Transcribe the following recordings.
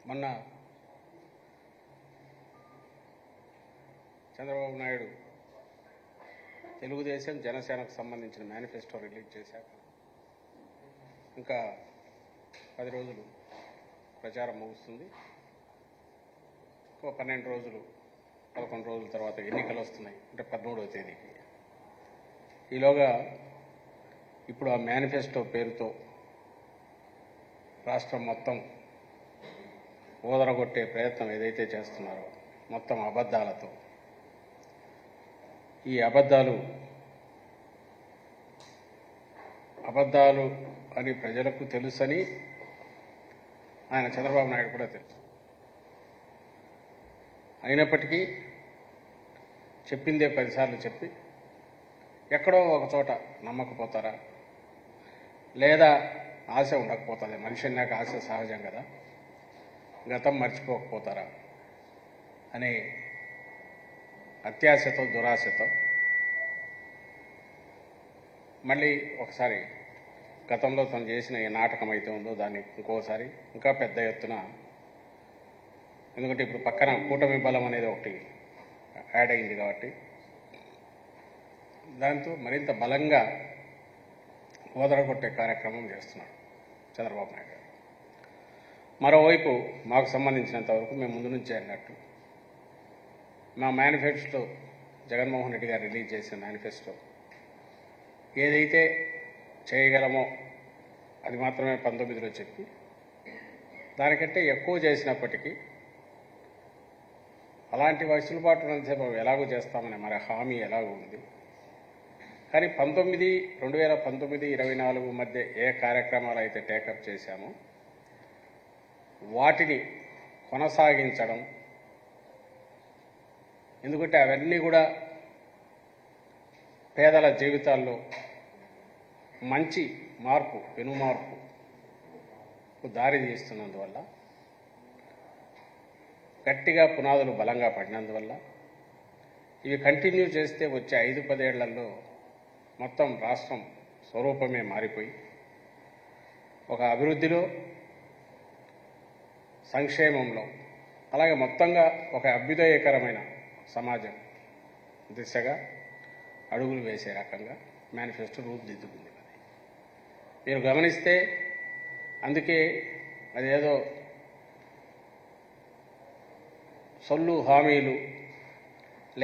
మొన్న చంద్రబాబు నాయుడు తెలుగుదేశం జనసేనకు సంబంధించిన మేనిఫెస్టో రిలీజ్ చేశాక ఇంకా 10 రోజులు ప్రచారం ముగుస్తుంది. ఇంకో 12 రోజులు 11 రోజుల తర్వాత ఎన్నికలు వస్తున్నాయి. అంటే 13వ తేదీకి. ఈలోగా ఇప్పుడు ఆ మేనిఫెస్టో పేరుతో రాష్ట్రం మొత్తం ఓదరగొట్టే ప్రయత్నం ఏదైతే చేస్తున్నారో మొత్తం అబద్ధాలతో, ఈ అబద్ధాలు అని ప్రజలకు తెలుసని ఆయన చంద్రబాబు నాయుడు కూడా తెలుసు. అయినప్పటికీ చెప్పిందే 10 సార్లు చెప్పి ఎక్కడో ఒక చోట నమ్మకపోతారా, లేదా ఆశ ఉండకపోతుంది, మనిషి అన్నాక ఆశ సహజం కదా, గతం మర్చిపోకపోతారా అనే అత్యాశతో దురాశతో మళ్ళీ ఒకసారి గతంలో తను చేసిన ఏ నాటకం అయితే ఉందో దాన్ని ఇంకోసారి ఇంకా పెద్ద ఎత్తున, ఎందుకంటే ఇప్పుడు పక్కన కూటమి బలం అనేది ఒకటి యాడ్ అయింది కాబట్టి దాంతో మరింత బలంగా ఓదరగొట్టే కార్యక్రమం చేస్తున్నారు చంద్రబాబు నాయుడు గారు. మరోవైపు మాకు సంబంధించినంత వరకు మేము ముందు నుంచే అన్నట్టు మా మేనిఫెస్టో, జగన్మోహన్ రెడ్డి గారు రిలీజ్ చేసిన మేనిఫెస్టో ఏదైతే చేయగలమో అది మాత్రమే 19లో చెప్పి దానికంటే ఎక్కువ చేసినప్పటికీ అలాంటి వెసులుబాటు ఉన్నంతసేపు ఎలాగో చేస్తామని మరి హామీ ఎలాగో ఉంది. కానీ 2019-24 మధ్య ఏ కార్యక్రమాలు అయితే టేకప్ చేశామో వాటిని కొనసాగించడం, ఎందుకంటే అవన్నీ కూడా పేదల జీవితాల్లో మంచి మార్పు, పెను మార్పు దారి తీస్తున్నందువల్ల, గట్టిగా పునాదులు బలంగా పడినందువల్ల ఇవి కంటిన్యూ చేస్తే వచ్చే 5-10 ఏళ్లలో మొత్తం రాష్ట్రం స్వరూపమే మారిపోయి ఒక అభివృద్ధిలో, సంక్షేమంలో, అలాగే మొత్తంగా ఒక అభ్యుదయకరమైన సమాజం దిశగా అడుగులు వేసే రకంగా మేనిఫెస్టో రూపుదిద్దుకుంది. మీరు గమనిస్తే అందుకే అదేదో సొల్లు హామీలు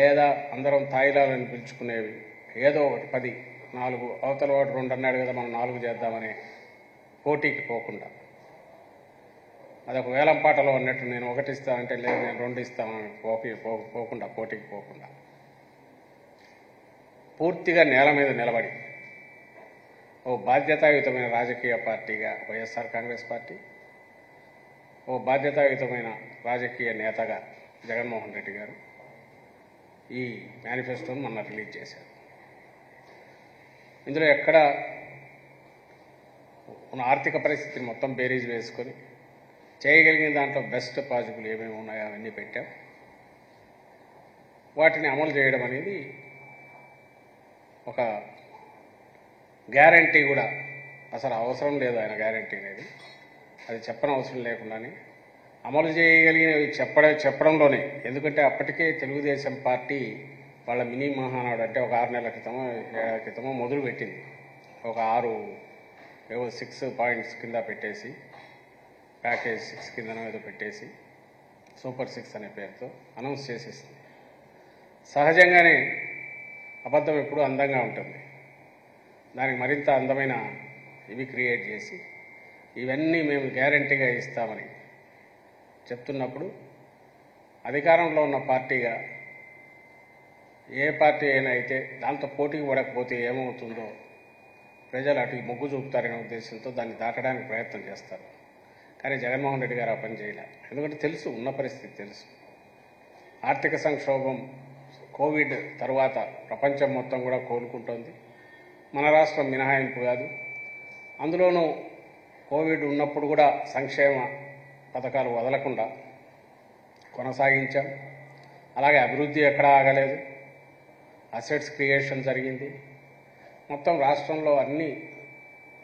లేదా అందరం తాయిలాలని పిలుచుకునేవి ఏదో ఒకటి 10, 4 అవతల వాడు 2 అన్నాడు కదా మనం 4 చేద్దామనే పోటీకి పోకుండా, అదొక వేలం పాటలో అన్నట్టు నేను 1 ఇస్తానంటే లేదు నేను 2 ఇస్తామని పోకుండా, పోటీకి పోకుండా పూర్తిగా నేల మీద నిలబడి ఓ బాధ్యతాయుతమైన రాజకీయ పార్టీగా వైఎస్ఆర్ కాంగ్రెస్ పార్టీ, ఓ బాధ్యతాయుతమైన రాజకీయ నేతగా జగన్మోహన్ రెడ్డి గారు ఈ మేనిఫెస్టోను మొన్న రిలీజ్ చేశారు. ఇందులో ఎక్కడ ఉన్న ఆర్థిక పరిస్థితిని మొత్తం బేరీజ్ వేసుకొని చేయగలిగిన దాంట్లో బెస్ట్ పాజిబుల్ ఏమేమి ఉన్నాయో అవన్నీ పెట్టాం. వాటిని అమలు చేయడం అనేది ఒక గ్యారంటీ కూడా, అసలు అవసరం లేదు ఆయన గ్యారంటీ అనేది, అది చెప్పనవసరం లేకుండానే అమలు చేయగలిగినవి చెప్పడంలోనే. ఎందుకంటే అప్పటికే తెలుగుదేశం పార్టీ వాళ్ళ మినీ మహానాడు అంటే ఒక 6 నెలల క్రితమో 7 నెలల క్రితమో మొదలు పెట్టింది. ఒక 6 పాయింట్స్ కింద పెట్టేసి, ప్యాకేజ్ 6 కిందనో ఏదో పెట్టేసి సూపర్ 6 అనే పేరుతో అనౌన్స్ చేసేసింది. సహజంగానే అబద్ధం ఎప్పుడూ అందంగా ఉంటుంది. దానికి మరింత అందమైన ఇవి క్రియేట్ చేసి ఇవన్నీ మేము గ్యారంటీగా ఇస్తామని చెప్తున్నప్పుడు అధికారంలో ఉన్న పార్టీగా ఏ పార్టీ అయినా అయితే దాంతో పోటీకి పడకపోతే ఏమవుతుందో ప్రజలు అటు మొగ్గు చూపుతారనే ఉద్దేశంతో దాన్ని దాటడానికి ప్రయత్నం చేస్తారు. కానీ జగన్మోహన్ రెడ్డి గారు ఆ పని చేయలే. ఎందుకంటే తెలుసు, ఉన్న పరిస్థితి తెలుసు. ఆర్థిక సంక్షోభం, కోవిడ్ తర్వాత ప్రపంచం మొత్తం కూడా కోలుకుంటోంది. మన రాష్ట్రం మినహాయింపు కాదు. అందులోనూ కోవిడ్ ఉన్నప్పుడు కూడా సంక్షేమ పథకాలు వదలకుండా కొనసాగించాం. అలాగే అభివృద్ధి ఎక్కడా ఆగలేదు. అసెట్స్ క్రియేషన్ జరిగింది. మొత్తం రాష్ట్రంలో అన్ని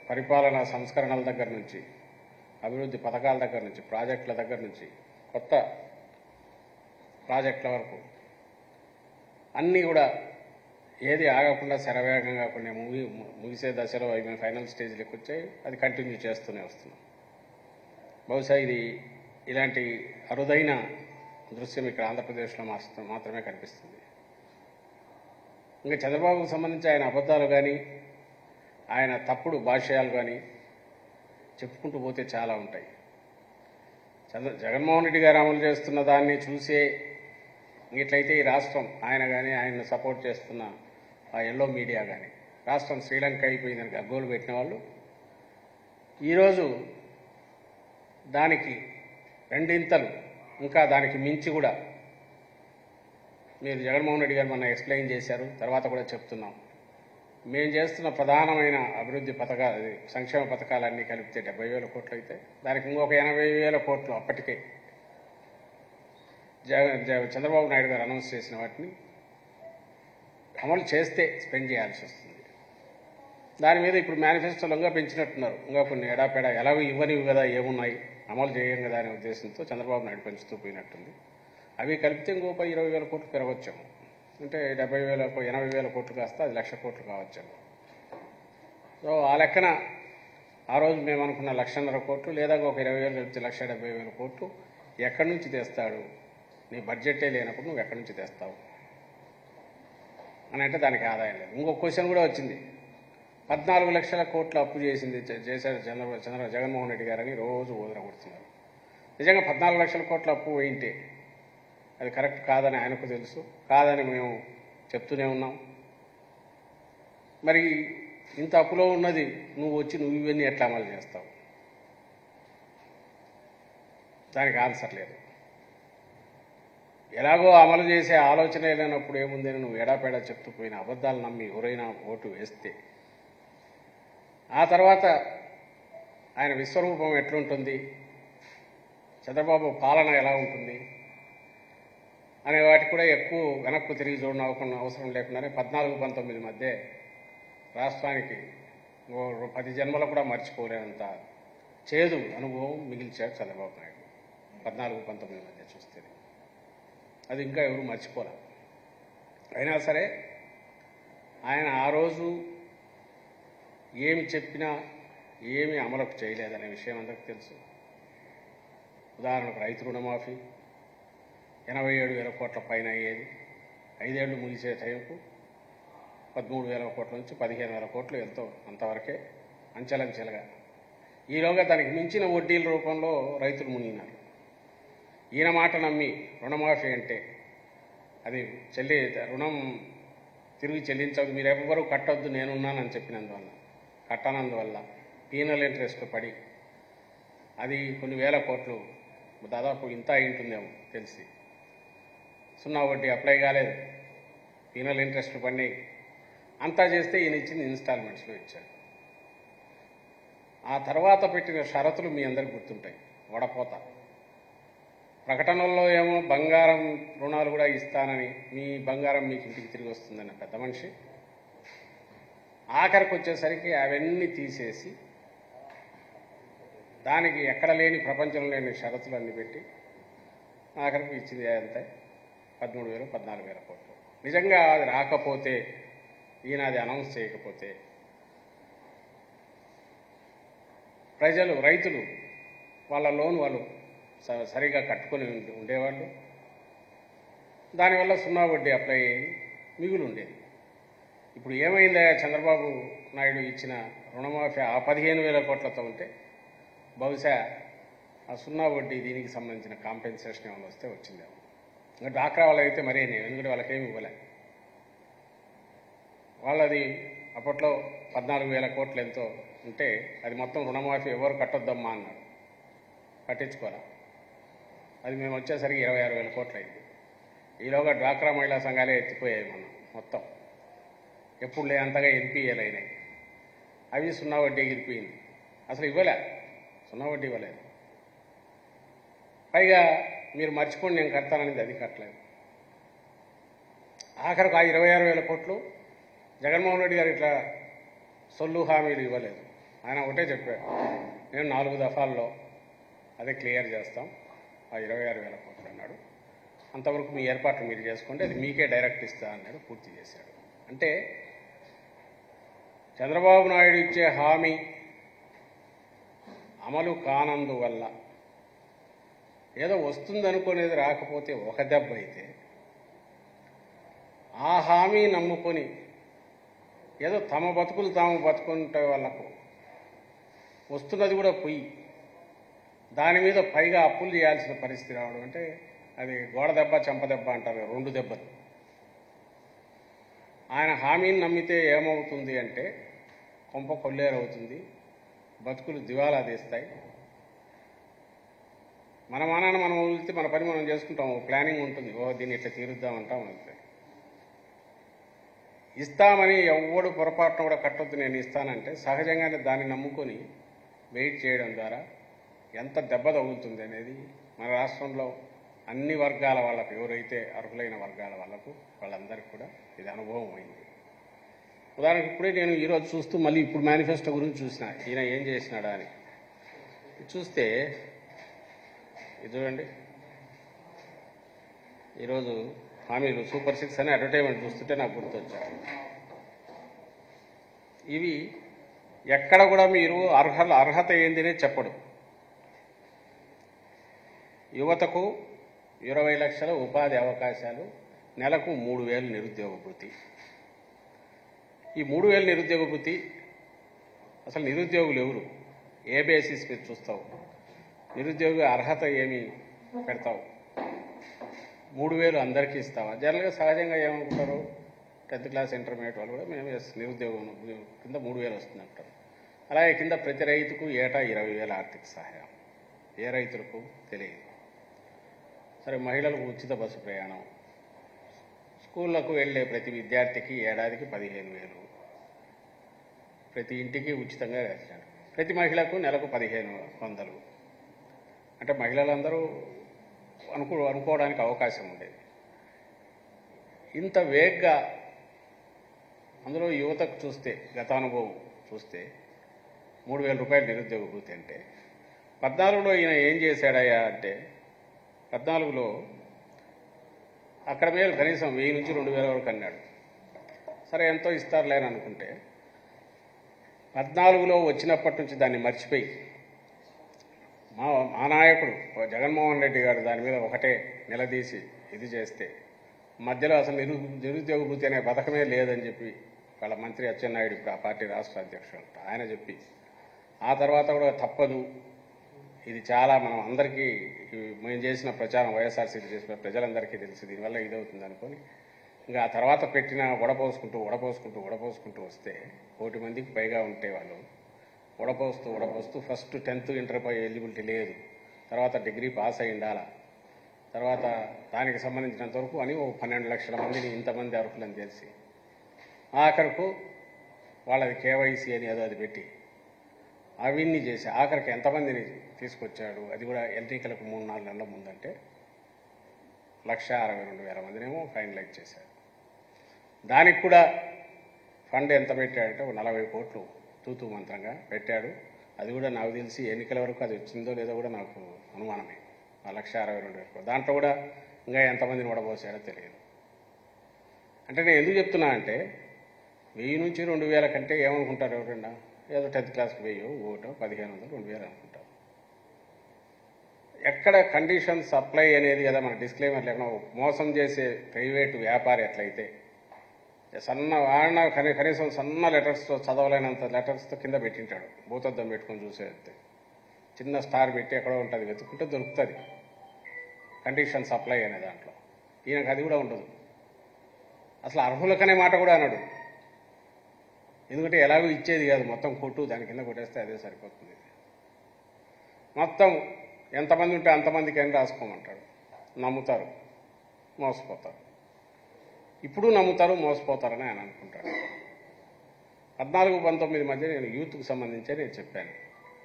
పరిపాలనా సంస్కరణల దగ్గర నుంచి అభివృద్ధి పథకాల దగ్గర నుంచి, ప్రాజెక్టుల దగ్గర నుంచి, కొత్త ప్రాజెక్టుల వరకు అన్నీ కూడా ఏది ఆగకుండా శరవేగంగా కొన్ని ముగిసే దశలో అవి ఫైనల్ స్టేజ్లోకి వచ్చాయి. అది కంటిన్యూ చేస్తూనే వస్తున్నాం. బహుశా ఇది ఇలాంటి అరుదైన దృశ్యం ఇక్కడ ఆంధ్రప్రదేశ్లో మాత్రమే కనిపిస్తుంది. ఇంకా చంద్రబాబుకు సంబంధించి ఆయన అబద్ధాలు కానీ, ఆయన తప్పుడు భాష్యాలు కానీ చెప్పుకుంటూ పోతే చాలా ఉంటాయి. జగన్మోహన్ రెడ్డి గారు అమలు చేస్తున్న దాన్ని చూసే ఇట్లయితే ఈ రాష్ట్రం, ఆయన కానీ ఆయన్ని సపోర్ట్ చేస్తున్న ఆ ఎల్లో మీడియా కానీ, రాష్ట్రం శ్రీలంక అయిపోయిందని గగ్గోలు పెట్టిన వాళ్ళు ఈరోజు దానికి రెండింతలు, ఇంకా దానికి మించి కూడా మీరు జగన్మోహన్ రెడ్డి గారు మొన్న ఎక్స్ప్లెయిన్ చేశారు. తర్వాత కూడా చెప్తున్నాం, మేము చేస్తున్న ప్రధానమైన అభివృద్ధి పథకాలు, సంక్షేమ పథకాలన్నీ కలిపితే 70,000 కోట్లు అయితే దానికి ఇంకొక 80,000 కోట్లు అప్పటికే చంద్రబాబు నాయుడు గారు అనౌన్స్ చేసిన వాటిని అమలు చేస్తే స్పెండ్ చేయాల్సి వస్తుంది. దాని మీద ఇప్పుడు మేనిఫెస్టోలో పెంచినట్టున్నారు. ఇంకా కొన్ని ఎడాపెడా ఎలాగో ఇవ్వనివి కదా, ఏమున్నాయి అమలు చేయం కదా అనే ఉద్దేశంతో చంద్రబాబు నాయుడు పెంచుతూ పోయినట్టుంది. అవి కలిపితే ఇంకో 20,000 కోట్లు పెరగొచ్చాము. అంటే 70,000 80,000 కోట్లు కాస్త అది 1,00,000 కోట్లు కావచ్చాము. సో ఆ లెక్కన ఆ రోజు మేము అనుకున్న 1,50,000 కోట్లు లేదా ఒక 20,000 కలిపితే 1,70,000 కోట్లు ఎక్కడి నుంచి తెస్తాడు? నీ బడ్జెటే లేనప్పుడు నువ్వు ఎక్కడి నుంచి తెస్తావు అని అంటే దానికి ఆదాయం లేదు. ఇంకొక క్వశ్చన్ కూడా వచ్చింది. 14 లక్షల కోట్ల అప్పు చేశారు జగన్మోహన్ రెడ్డి గారని రోజు ఊదరగొడుతున్నారు. నిజంగా 14 లక్షల కోట్ల అప్పు వేయింటే అది కరెక్ట్ కాదని ఆయనకు తెలుసు, కాదని మేము చెప్తూనే ఉన్నాం. మరి ఇంత అప్పులో ఉన్నది నువ్వు ఇవన్నీ ఎట్లా అమలు చేస్తావు? దానికి ఆన్సర్ లేదు. ఎలాగో అమలు చేసే ఆలోచన లేనప్పుడు ఏముందని నువ్వు ఎడాపెడా చెప్తూ పోయిన అబద్ధాలు నమ్మి ఎవరైనా ఓటు వేస్తే ఆ తర్వాత ఆయన విశ్వరూపం ఎట్లుంటుంది, చంద్రబాబు పాలన ఎలా ఉంటుంది అనే వాటికి కూడా ఎక్కువ వెనక్కు తిరిగి చూడనవకుండా అవసరం లేకుండానే 14-19 మధ్య రాష్ట్రానికి 10 జన్మలు కూడా మర్చిపోలేనంత చేదు అనుభవం మిగిల్చాడు చంద్రబాబు నాయుడు. 14-19 మధ్య చూస్తే అది ఇంకా ఎవరు మర్చిపోలే. అయినా సరే ఆయన ఆ రోజు ఏమి చెప్పినా ఏమి అమలు చేయలేదనే విషయం అందరికీ తెలుసు. ఉదాహరణకు రైతు రుణమాఫీ 87,000 కోట్ల పైన అయ్యేది 5 ఏళ్లు ముగిసే టైంకు 13,000 కోట్ల నుంచి 15,000 కోట్లు ఎంతో అంతవరకే అంచెలంచెలుగా. ఈలోగా దానికి మించిన వడ్డీల రూపంలో రైతులు మునిగినారు. ఈయన మాట నమ్మి రుణమాఫీ అంటే అది రుణం తిరిగి చెల్లించవద్దు, మీరు ఎవ్వరూ కట్టొద్దు నేనున్నానని చెప్పినందువల్ల, కట్టనందువల్ల పీనల్ ఇంట్రెస్ట్ పడి అది కొన్ని వేల కోట్లు, దాదాపు ఇంత అయింటుందేమో తెలిసి, సున్నా వడ్డీ అప్లై కాలేదు, పీనల్ ఇంట్రెస్ట్ పడినాయి. అంతా చేస్తే ఈయన ఇచ్చింది ఇన్స్టాల్మెంట్స్లో ఇచ్చాడు. ఆ తర్వాత పెట్టిన షరతులు మీ అందరికి గుర్తుంటాయి. వడపోత ప్రకటనల్లో ఏమో బంగారం రుణాలు కూడా ఇస్తానని, మీ బంగారం మీకు ఇంటికి తిరిగి వస్తుందన్న పెద్ద మనిషి ఆఖరికి వచ్చేసరికి అవన్నీ తీసేసి దానికి ఎక్కడ లేని, ప్రపంచంలో లేని షరతులు అన్నీ పెట్టి ఆఖరికి ఇచ్చింది అంతే 13,000 14,000 కోట్లు. నిజంగా అది రాకపోతే, ఈయన అది అనౌన్స్ చేయకపోతే రైతులు వాళ్ళ లోన్ వాళ్ళు సరిగా కట్టుకొని ఉండేవాళ్ళు. దానివల్ల సున్నా వడ్డీ అప్లై అయ్యి మిగులు ఉండేది. ఇప్పుడు ఏమైందా, చంద్రబాబు నాయుడు ఇచ్చిన రుణమాఫీ ఆ 15,000 కోట్లతో ఉంటే బహుశా ఆ సున్నా వడ్డీ దీనికి సంబంధించిన కాంపెన్సేషన్ ఏమైనా వస్తే వచ్చిందేమో. ఇంకా డాక్రా వాళ్ళైతే మరీ నేను, ఎందుకంటే వాళ్ళకేమి ఇవ్వలే. వాళ్ళది అప్పట్లో 14,000 కోట్లు ఎంతో ఉంటే అది మొత్తం రుణమాఫీ ఎవరు కట్టొద్దమ్మా అన్నాడు, కట్టించుకోరా. అది మేము వచ్చేసరికి 26,000 కోట్లు అయింది. ఈలోగా డ్వాక్రా మహిళా సంఘాలే ఎత్తిపోయాయి మొత్తం, ఎప్పుడు లేనంతగా ఎన్పిఏలు అయినాయి. అవి సున్నా వడ్డీ ఎగిరిపోయింది. అసలు ఇవ్వలే, సున్నా వడ్డీ ఇవ్వలేదు. పైగా మీరు మర్చిపోండి నేను కడతాననేది అది కట్టలేదు. ఆఖరికి ఆ 26,000 కోట్లు జగన్మోహన్ రెడ్డి గారు ఇట్లా సొల్లు హామీలు ఇవ్వలేదు. ఆయన ఒకటే చెప్పాడు, నేను 4 దఫాల్లో అదే క్లియర్ చేస్తాం, ఆ 26,000 కోట్లు అన్నాడు. అంతవరకు మీ ఏర్పాట్లు మీరు చేసుకోండి, అది మీకే డైరెక్ట్ ఇస్తా అన్నాడు. పూర్తి చేశాడు. అంటే చంద్రబాబు నాయుడు ఇచ్చే హామీ అమలు కానందువల్ల ఏదో వస్తుందనుకునేది రాకపోతే ఒక దెబ్బ అయితే, ఆ హామీ నమ్ముకొని ఏదో తమ బతుకులు తాము బతుకుంటే వాళ్ళకు వస్తున్నది కూడా పొయ్యి, దాని మీద పైగా అప్పులు చేయాల్సిన పరిస్థితి రావడం అంటే అది గోడ దెబ్బ చెంప దెబ్బ అంటారు, 2 దెబ్బలు. ఆయన హామీని నమ్మితే ఏమవుతుంది అంటే కొంప కొల్లేరవుతుంది, బతుకులు దివాలా తీస్తాయి. మన మానాన మనం వదిలితే మన పని మనం చేసుకుంటాం, ప్లానింగ్ ఉంటుంది, దీన్ని ఇట్లా తీరుద్దామంటాం. అంతే. ఇస్తామని ఎవడు పొరపాటున కూడా కట్టొద్దు నేను ఇస్తానంటే సహజంగానే దాన్ని నమ్ముకొని వెయిట్ చేయడం ద్వారా ఎంత దెబ్బ తగులుతుంది అనేది మన రాష్ట్రంలో అన్ని వర్గాల వాళ్ళకు, ఎవరైతే అర్హులైన వర్గాల వాళ్ళకు వాళ్ళందరికీ కూడా ఇది అనుభవం అయింది. ఉదాహరణకు ఇప్పుడే నేను ఈరోజు చూస్తూ మళ్ళీ ఇప్పుడు మేనిఫెస్టో గురించి చూసిన, ఈయన ఏం చేసినాడా అని చూస్తే ఇది చూడండి. ఈరోజు హామీలు సూపర్ 6 అని అడ్వర్టైజ్మెంట్ చూస్తుంటే నాకు గుర్తొచ్చారు. ఇవి ఎక్కడ కూడా మీరు అర్హత ఏందినే చెప్పడు. యువతకు 20 లక్షల ఉపాధి అవకాశాలు, నెలకు 3,000 నిరుద్యోగ భృతి. ఈ 3,000 నిరుద్యోగ భృతి అసలు నిరుద్యోగులు ఎవరు, ఏ బేసిస్ మీద చూస్తావు, నిరుద్యోగ అర్హత ఏమి పెడతావు, 3,000 అందరికీ ఇస్తావా? జనరల్గా సహజంగా ఏమనుకుంటారు, 10th క్లాస్ ఇంటర్మీడియట్ వాళ్ళు కూడా మేము నిరుద్యోగం కింద 3,000 వస్తుంది అంటారు. అలాగే కింద ప్రతి రైతుకు ఏటా 20,000 ఆర్థిక సహాయం. ఏ రైతులకు తెలియదు. సరే, మహిళలకు ఉచిత బస్సు ప్రయాణం, స్కూళ్లకు వెళ్లే ప్రతి విద్యార్థికి ఏడాదికి 15,000, ప్రతి ఇంటికి ఉచితంగా రాశారు. ప్రతి మహిళకు నెలకు 1,500. అంటే మహిళలందరూ అనుకోవడానికి అవకాశం ఉండేది. ఇంత వేగ్గా అందులో యువతకు చూస్తే, గతానుభవం చూస్తే 3,000 రూపాయలు నిరుద్యోగ భృతి అంటే 14లో ఈయన ఏం చేశాడయ్యా అంటే 14లో అక్కడ మీద కనీసం 1,000 నుంచి 2,000 వరకు అన్నాడు. సరే, ఎంతో ఇస్తారులే అని అనుకుంటే 14లో వచ్చినప్పటి నుంచి దాన్ని మర్చిపోయి మా నాయకుడు జగన్మోహన్ రెడ్డి గారు దాని మీద ఒకటే నిలదీసి ఇది చేస్తే మధ్యలో అసలు నిరుద్యోగ భృతి అనే పథకమే లేదని చెప్పి వాళ్ళ మంత్రి అచ్చెన్నాయుడు, ఇప్పుడు ఆ పార్టీ రాష్ట్ర అధ్యక్షుడు, ఆయన చెప్పి ఆ తర్వాత కూడా తప్పదు, ఇది చాలా మనం అందరికీ మేము చేసిన ప్రచారం, వైఎస్ఆర్సీపీ చేసిన ప్రజలందరికీ తెలిసి దీనివల్ల ఇదవుతుంది అనుకొని ఇంకా ఆ తర్వాత పెట్టిన వడపోసుకుంటూ వస్తే 1,000 మందికి పైగా ఉంటే వాళ్ళు వడపోస్తూ ఫస్ట్ 10th ఇంటర్ పై ఎలిజిబిలిటీ లేదు, తర్వాత డిగ్రీ పాస్ అయి ఉండాలా, తర్వాత దానికి సంబంధించినంత వరకు అని 12 లక్షల మందిని ఇంతమంది అర్హులని తెలిసి ఆఖరకు వాళ్ళది కేవైసీ అని అది పెట్టి అవన్నీ చేసి ఆఖరికి ఎంతమందిని తీసుకొచ్చాడు, అది కూడా ఎన్నికలకు 3-4 నెలల ముందంటే 1,62,000 మందినేమో ఫైనలైజ్ చేశాడు. దానికి కూడా ఫండ్ ఎంత పెట్టాడంటే 40 కోట్లు తూతూ మంత్రంగా పెట్టాడు. అది కూడా నాకు తెలిసి ఎన్నికల వరకు అది వచ్చిందో లేదో కూడా నాకు అనుమానమే. 1,62,000 దాంట్లో కూడా ఇంకా ఎంతమందిని వడబోసాడో తెలియదు. అంటే నేను ఎందుకు చెప్తున్నా అంటే 1,000 నుంచి 2,000 కంటే ఏమనుకుంటారు ఎవరన్నా, ఏదో 10th క్లాస్కి 1,000, 1,500, 2,000 అనుకుంటారు. ఎక్కడ కండిషన్ సప్లై అనేది కదా మన డిస్క్లైమర్ లేకుండా మోసం చేసే ప్రైవేటు వ్యాపారి ఎట్లయితే కనీసం సన్న లెటర్స్తో చదవలేనంత లెటర్స్తో కింద పెట్టింటాడు, భూతద్దం పెట్టుకొని చూసేస్తే చిన్న స్టార్ పెట్టి ఎక్కడో ఉంటుంది, వెతుక్కుంటే దొరుకుతుంది కండిషన్ సప్లై అనే దాంట్లో. ఈయనకు అది కూడా ఉండదు. అసలు అర్హులకనే మాట కూడా అన్నాడు. ఎందుకంటే ఎలాగో ఇచ్చేది కాదు, మొత్తం కొట్టు దాని కింద కొట్టేస్తే అదే సరిపోతుంది. మొత్తం ఎంతమంది ఉంటే అంతమందికి అని రాసుకోమంటాడు. నమ్ముతారు, మోసపోతారు. ఇప్పుడు నమ్ముతారు, మోసపోతారని ఆయన అనుకుంటాడు. 14-19 మధ్య నేను యూత్కు సంబంధించే నేను చెప్పాను.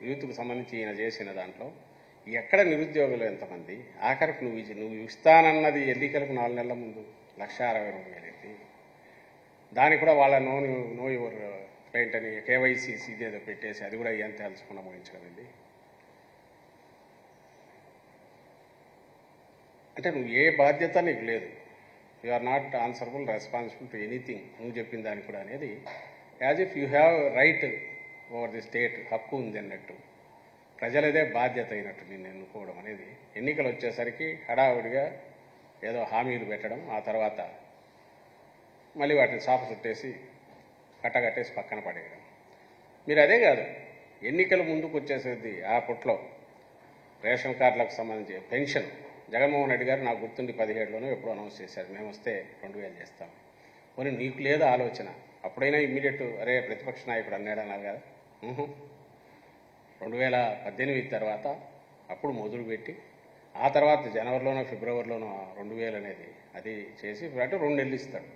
యూత్కు సంబంధించి ఈయన చేసిన దాంట్లో ఎక్కడ నిరుద్యోగులు ఎంతమంది, ఆఖరికి నువ్వు ఇస్తానన్నది ఎన్నికలకు 4 నెలల ముందు 1,62,000 దానికి కూడా వాళ్ళ నో యువర్ క్లయింట్ అని కేవైసీ ఏదో పెట్టేసి అది కూడా ఏం తెలుసుకున్న ముగించగలండి. అంటే నువ్వు ఏ బాధ్యత నీకు లేదు, you are not answerable responsible to anything, నువ్వు చెప్పిన దానికి కూడా అనేది as if you have right over the state, హక్కు ఉంది అన్నట్టు, ప్రజలదే బాధ్యత అయినట్టు నిన్ను ఎన్నుకోవడం అనేది. ఎన్నికలు వచ్చేసరికి హడావుడిగా ఏదో హామీలు పెట్టడం, ఆ తర్వాత మళ్ళీ వాటిని చాప చుట్టేసి కట్టగట్టేసి పక్కన పడేయడం. మీరు అదే కాదు, ఎన్నికలు ముందుకు వచ్చేసేది ఆ పుట్లో రేషన్ కార్డులకు సంబంధించి పెన్షన్ జగన్మోహన్ రెడ్డి గారు నాకు గుర్తుండి 17లోనూ ఎప్పుడు అనౌన్స్ చేశారు, మేము వస్తే 2000 చేస్తాం. పోనీ నీకు లేదా ఆలోచన, అప్పుడైనా ఇమ్మీడియట్ అరే ప్రతిపక్ష నాయకుడు అన్నాడు అన్నారు కదా. 2018 తర్వాత అప్పుడు మొదలుపెట్టి ఆ తర్వాత జనవరిలోనో ఫిబ్రవరిలోనో 2000 అనేది అది చేసి అంటే 2 నెలలు ఇస్తాడు.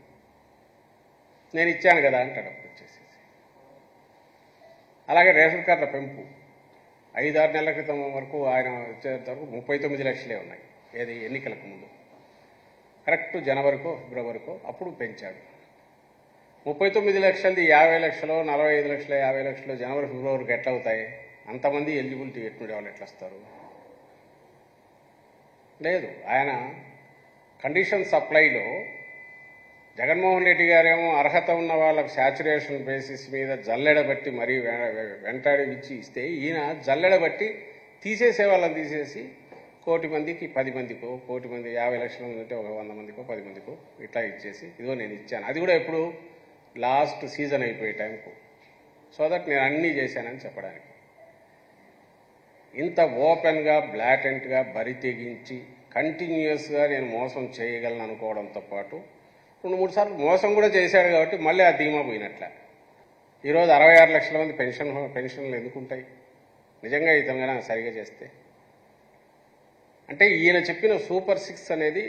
నేను ఇచ్చాను కదా అంటాడు అప్పుడు వచ్చేసి. అలాగే రేషన్ కార్డుల పెంపు 5-6 నెలల క్రితం వరకు ఆయన వచ్చేంత వరకు 39 లక్షలే ఉన్నాయి, ఏది ఎన్నికలకు ముందు. కరెక్ట్ జనవరికో ఫిబ్రవరికో అప్పుడు పెంచాడు. 39 లక్షలది 50 లక్షలు, 45 లక్షలు, 50 లక్షలు జనవరి ఫిబ్రవరికి ఎట్లా అవుతాయి? అంతమంది ఎలిజిబిలిటీ ఎటువంటి వాళ్ళు ఎట్లా వస్తారు? లేదు. ఆయన కండిషన్ సప్లైలో జగన్మోహన్ రెడ్డి గారేమో అర్హత ఉన్న వాళ్ళకు శాచురేషన్ బేసిస్ మీద జల్లెడబట్టి మరీ వెంటాడి ఇచ్చి ఇస్తే, ఈయన జల్లెడబట్టి తీసేసే వాళ్ళని తీసేసి 1 కోటి మందికి 10 మందికో, 1 కోటి మంది 50 లక్షల మంది ఉంటే 100 మందికో 10 మందికో ఇట్లా ఇచ్చేసి ఇదిగో నేను ఇచ్చాను. అది కూడా ఎప్పుడు లాస్ట్ సీజన్ అయిపోయే టైంకు, సో దట్ నేను అన్నీ చేశానని చెప్పడానికి. ఇంత ఓపెన్గా బ్లాటెంట్గా బరి తెగించి కంటిన్యూస్గా నేను మోసం చేయగలను అనుకోవడంతో పాటు 2-3 సార్లు మోసం కూడా చేశాడు కాబట్టి మళ్ళీ ఆ ధీమా పోయినట్ల. ఈరోజు 66 లక్షల మంది పెన్షన్లు ఎందుకుంటాయి నిజంగా ఇతను సరిగా చేస్తే? అంటే ఈయన చెప్పిన సూపర్ 6 అనేది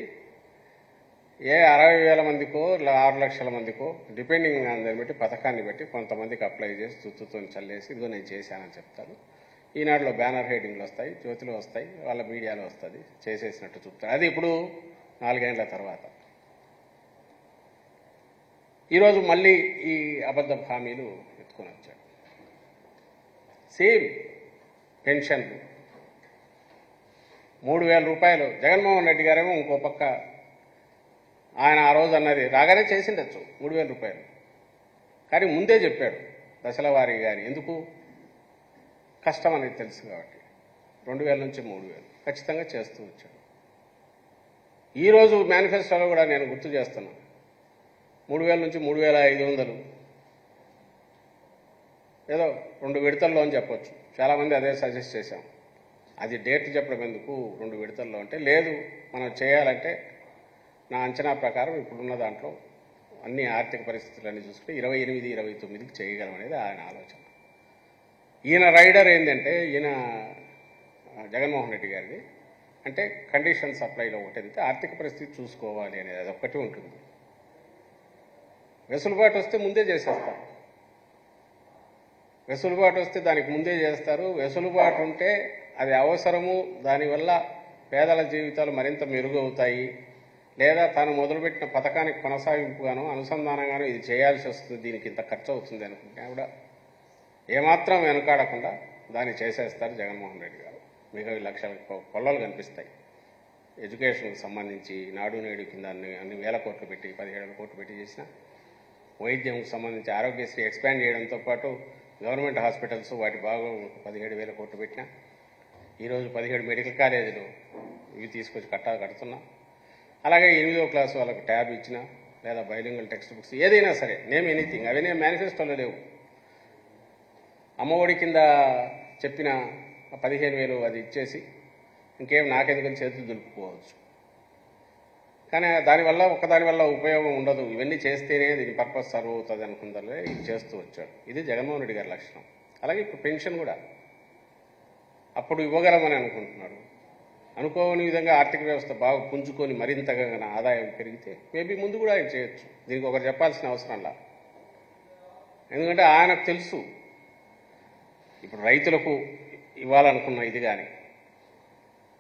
ఏ 60,000 మందికో 6 లక్షల మందికో డిపెండింగ్ ఆన్ దాన్ని బట్టి పథకాన్ని బట్టి కొంతమందికి అప్లై చేసి తుత్తుతో చల్లేసి ఇదిగో నేను చేశానని చెప్తారు. ఈనాడులో బ్యానర్ హెడ్డింగ్లు వస్తాయి, జ్యోతిలో వస్తాయి, వాళ్ళ మీడియాలో వస్తుంది, చేసేసినట్టు చూపుతారు. అది ఇప్పుడు 4 ఏళ్ల తర్వాత. ఈరోజు మళ్ళీ ఈ అబద్ధ హామీలు ఎత్తుకొని వచ్చాడు. సేమ్ పెన్షన్లు 3,000 రూపాయలు. జగన్మోహన్ రెడ్డి గారేమో ఇంకో పక్క ఆయన ఆ రోజు అన్నది రాగానే చేసిండొచ్చు 3,000 రూపాయలు, కానీ ముందే చెప్పాడు దశల వారీగా. కానీ ఎందుకు? కష్టం అనేది తెలుసు కాబట్టి 2,000 నుంచి 3,000 ఖచ్చితంగా చేస్తూ వచ్చాడు. ఈరోజు మేనిఫెస్టోలో కూడా నేను గుర్తు చేస్తున్నాను, 3,000 నుంచి 3,500 ఏదో 2 విడతల్లో అని చెప్పొచ్చు. చాలామంది అదే సజెస్ట్ చేశాం. అది డేట్ చెప్పడం ఎందుకు 2 విడతల్లో అంటే, లేదు మనం చేయాలంటే నా అంచనా ప్రకారం ఇప్పుడున్న దాంట్లో అన్ని ఆర్థిక పరిస్థితులన్నీ చూసుకుంటే 28, 29కి చేయగలం అనేది ఆయన ఆలోచన. ఈయన రైడర్ ఏంటంటే, ఈయన జగన్మోహన్ రెడ్డి గారిది అంటే కండిషన్ సప్లైలో ఒకటి ఆర్థిక పరిస్థితి చూసుకోవాలి అనేది అదొక్కటి ఉంటుంది. వెసులుబాటు వస్తే ముందే చేసేస్తారు, వెసులుబాటు వస్తే దానికి ముందే చేస్తారు. వెసులుబాటు ఉంటే అది అవసరము, దానివల్ల పేదల జీవితాలు మరింత మెరుగవుతాయి, లేదా తాను మొదలుపెట్టిన పథకానికి కొనసాగింపుగాను అనుసంధానంగాను ఇది చేయాల్సి వస్తుంది, దీనికి ఇంత ఖర్చు అవుతుంది అనుకుంటే కూడా ఏమాత్రం వెనుకాడకుండా దాన్ని చేసేస్తారు జగన్మోహన్ రెడ్డి గారు. మిగతా లక్షల కొల్లలు కనిపిస్తాయి. ఎడ్యుకేషన్కి సంబంధించి నాడు నేడు కింద అన్ని వేల కోట్లు పెట్టి 17,000 కోట్లు పెట్టి చేసిన, వైద్యంకు సంబంధించి ఆరోగ్యశ్రీ ఎక్స్పాండ్ చేయడంతో పాటు గవర్నమెంట్ హాస్పిటల్స్ వాటి భాగం 17,000 కోట్లు పెట్టినా, ఈరోజు 17 మెడికల్ కాలేజీలు ఇవి తీసుకొచ్చి కడుతున్నా. అలాగే 8వ క్లాసు వాళ్ళకు ట్యాబ్ ఇచ్చినా, లేదా బైలింగల్ టెక్స్ట్ బుక్స్ ఏదైనా సరే, నేమ్ ఎనీథింగ్, అవన్నీ మేనిఫెస్టోలో లేవు. అమ్మఒడి కింద చెప్పిన 15,000 అది ఇచ్చేసి ఇంకేం నాకెందుకని చేతులు దులుపుకోవచ్చు. కానీ దానివల్ల ఒక్కదానివల్ల ఉపయోగం ఉండదు, ఇవన్నీ చేస్తేనే దీని పర్పస్ సర్వ్ అవుతుంది అనుకుందలే ఇది చేస్తూ వచ్చాడు. ఇది జగన్మోహన్ రెడ్డి గారి లక్షణం. అలాగే ఇప్పుడు పెన్షన్ కూడా అప్పుడు ఇవ్వగలమని అనుకుంటున్నాడు. అనుకోని విధంగా ఆర్థిక వ్యవస్థ బాగా పుంజుకొని మరింతగా ఆదాయం పెరిగితే మేబీ ముందు కూడా ఆయన చేయొచ్చు. దీనికి ఒకరు చెప్పాల్సిన అవసరంలా. ఎందుకంటే ఆయనకు తెలుసు ఇప్పుడు రైతులకు ఇవ్వాలనుకున్న ఇది కానీ,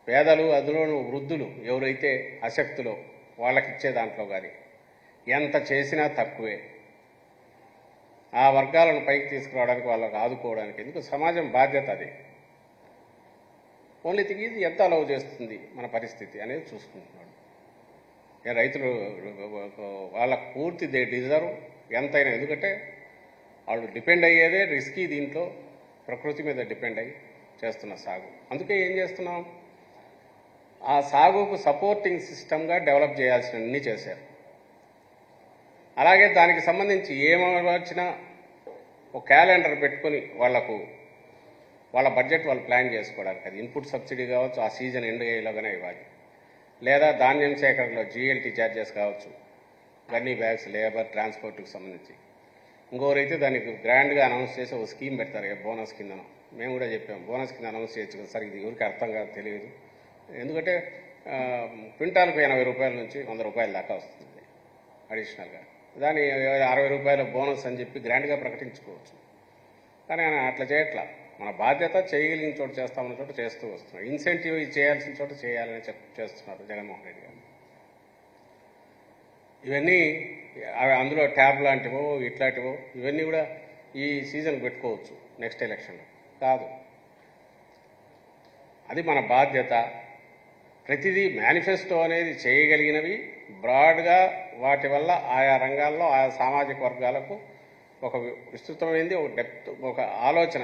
పేదలు అందులోనూ వృద్ధులు ఎవరైతే అశక్తులో వాళ్ళకి ఇచ్చే దాంట్లో కానీ ఎంత చేసినా తక్కువే. ఆ వర్గాలను పైకి తీసుకురావడానికి, వాళ్ళకు ఆదుకోవడానికి ఎందుకు సమాజం బాధ్యత అది. ఓన్లీ థింగ్ ఇది ఎంత అలౌ చేస్తుంది మన పరిస్థితి అనేది చూసుకుంటున్నాడు. రైతులు వాళ్ళకు పూర్తి దే డిజర్వ్ ఎంతైనా, ఎందుకంటే వాళ్ళు డిపెండ్ అయ్యేదే రిస్కీ దీంట్లో, ప్రకృతి మీద డిపెండ్ అయ్యి చేస్తున్న సాగు. అందుకే ఏం చేస్తున్నాం, ఆ సాగుకు సపోర్టింగ్ సిస్టమ్గా డెవలప్ చేయాల్సినవన్నీ చేశారు. అలాగే దానికి సంబంధించి ఏమొచ్చినా ఒక క్యాలెండర్ పెట్టుకొని వాళ్ళ బడ్జెట్ వాళ్ళు ప్లాన్ చేసుకోవడానికి, అది ఇన్పుట్ సబ్సిడీ కావచ్చు, ఆ సీజన్ ఎండ్ అయ్యేలాగానే ఇవ్వాలి, లేదా ధాన్యం సేకరణలో జిఎల్టీ ఛార్జెస్ కావచ్చు, గన్నీ బ్యాగ్స్, లేబర్, ట్రాన్స్పోర్ట్కి సంబంధించి. ఇంకోరైతే దానికి గ్రాండ్గా అనౌన్స్ చేసి ఒక స్కీమ్ పెడతారు, బోనస్ కిందను. మేము కూడా చెప్పాము బోనస్ కింద అనౌన్స్ చేయొచ్చు కదా సార్, ఇది ఎవరికి అర్థం కాదు, తెలియదు. ఎందుకంటే క్వింటాల్కు 80 రూపాయల నుంచి 100 రూపాయల దాకా వస్తుంది అడిషనల్గా. దాని 60 రూపాయల బోనస్ అని చెప్పి గ్రాండ్గా ప్రకటించుకోవచ్చు. కానీ ఆయన అట్లా చేయట్లా. మన బాధ్యత చేయగలిగిన చోట చేస్తామన్న చోట చేస్తూ వస్తున్నారు. ఇన్సెంటివ్ చేయాల్సిన చోట చేయాలని చేస్తున్నారు జగన్మోహన్ రెడ్డి గారు. ఇవన్నీ అందులో ట్యాబ్ లాంటివో ఇట్లాంటివో ఇవన్నీ కూడా ఈ సీజన్ పెట్టుకోవచ్చు, నెక్స్ట్ ఎలక్షన్లో కాదు. అది మన బాధ్యత. ప్రతిదీ మేనిఫెస్టో అనేది చేయగలిగినవి బ్రాడ్గా, వాటి వల్ల ఆయా రంగాల్లో ఆయా సామాజిక వర్గాలకు ఒక విస్తృతమైంది, ఒక డెప్త్, ఒక ఆలోచన,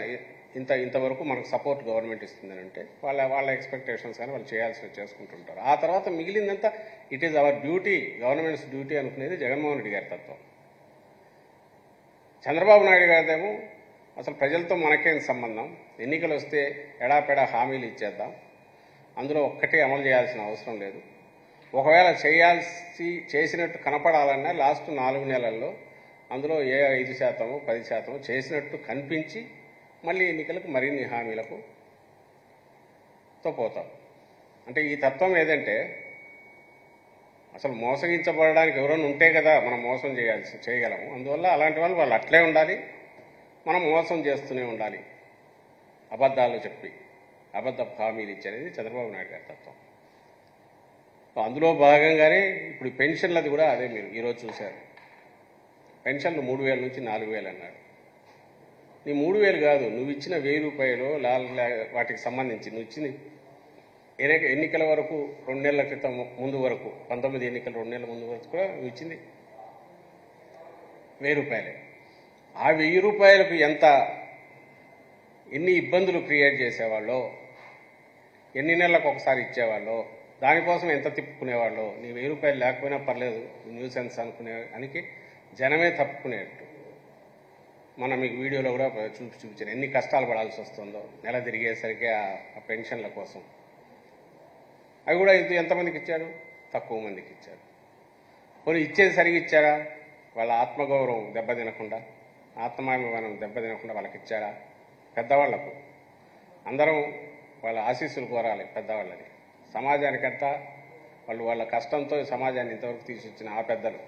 ఇంతవరకు మనకు సపోర్ట్ గవర్నమెంట్ ఇస్తుందని అంటే వాళ్ళ ఎక్స్పెక్టేషన్స్ కానీ వాళ్ళు చేయాల్సినవి చేసుకుంటుంటారు. ఆ తర్వాత మిగిలిందంతా it is our duty, government's duty అనుకునేది జగన్మోహన్ రెడ్డి గారి తత్వం. చంద్రబాబు నాయుడు గారిదేమో అసలు ప్రజలతో మనకేం సంబంధం, ఎన్నికలు వస్తే ఎడాపెడా హామీలు ఇచ్చేద్దాం, అందులో ఒక్కటే అమలు చేయాల్సిన అవసరం లేదు, ఒకవేళ చేసినట్టు కనపడాలన్నా లాస్ట్ 4 నెలల్లో అందులో 5%, 10% చేసినట్టు కనిపించి మళ్ళీ ఎన్నికలకు మరిన్ని హామీలకు పోతాం. అంటే ఈ తత్వం ఏదంటే, అసలు మోసగించబడడానికి ఎవరైనా ఉంటే కదా మనం మోసం చేయగలము. అందువల్ల అలాంటి వాళ్ళు అట్లే ఉండాలి, మనం మోసం చేస్తూనే ఉండాలి, అబద్ధాలు చెప్పి అబద్ధ హామీలు ఇచ్చేది చంద్రబాబు నాయుడు గారి తత్వం. అందులో భాగంగానే ఇప్పుడు పెన్షన్లది కూడా అదే. మీరు ఈరోజు చూశారు, పెన్షన్లు 3,000 నుంచి 4,000 అన్నాడు. నీ 3,000 కాదు, నువ్వు ఇచ్చిన 1,000 రూపాయలు వాటికి సంబంధించి నువ్వు ఇచ్చిన ఎన్నికల వరకు 2 నెలల క్రితం ముందు వరకు, 19 ఎన్నికల 2 నెలల ముందు వరకు కూడా నువ్వు ఇచ్చింది 1,000 రూపాయలే. ఆ 1,000 రూపాయలకు ఎన్ని ఇబ్బందులు క్రియేట్ చేసేవాళ్ళో, ఎన్ని నెలలకు ఒకసారి ఇచ్చేవాళ్ళో, దానికోసం ఎంత తిప్పుకునేవాళ్ళో. నీ 1,000 రూపాయలు లేకపోయినా పర్లేదు, న్యూసెన్స్ అనుకునేదానికి జనమే తప్పుకునేట్టు మనం మీకు వీడియోలో కూడా చూపించాను ఎన్ని కష్టాలు పడాల్సి వస్తుందో నెల తిరిగేసరికి ఆ పెన్షన్ల కోసం. అవి కూడా ఎంతమందికి ఇచ్చాడు? తక్కువ మందికి ఇచ్చాడు. కొన్ని ఇచ్చేది సరిగా ఇచ్చాడా? వాళ్ళ ఆత్మగౌరవం దెబ్బతినకుండా, ఆత్మాభిమానం దెబ్బతినకుండా వాళ్ళకి ఇచ్చాడా? పెద్దవాళ్లకు అందరం వాళ్ళ ఆశీస్సులు కోరాలి. పెద్దవాళ్ళని సమాజానికంతా వాళ్ళ కష్టంతో సమాజాన్ని ఇంతవరకు తీసుకొచ్చిన ఆ పెద్దలు,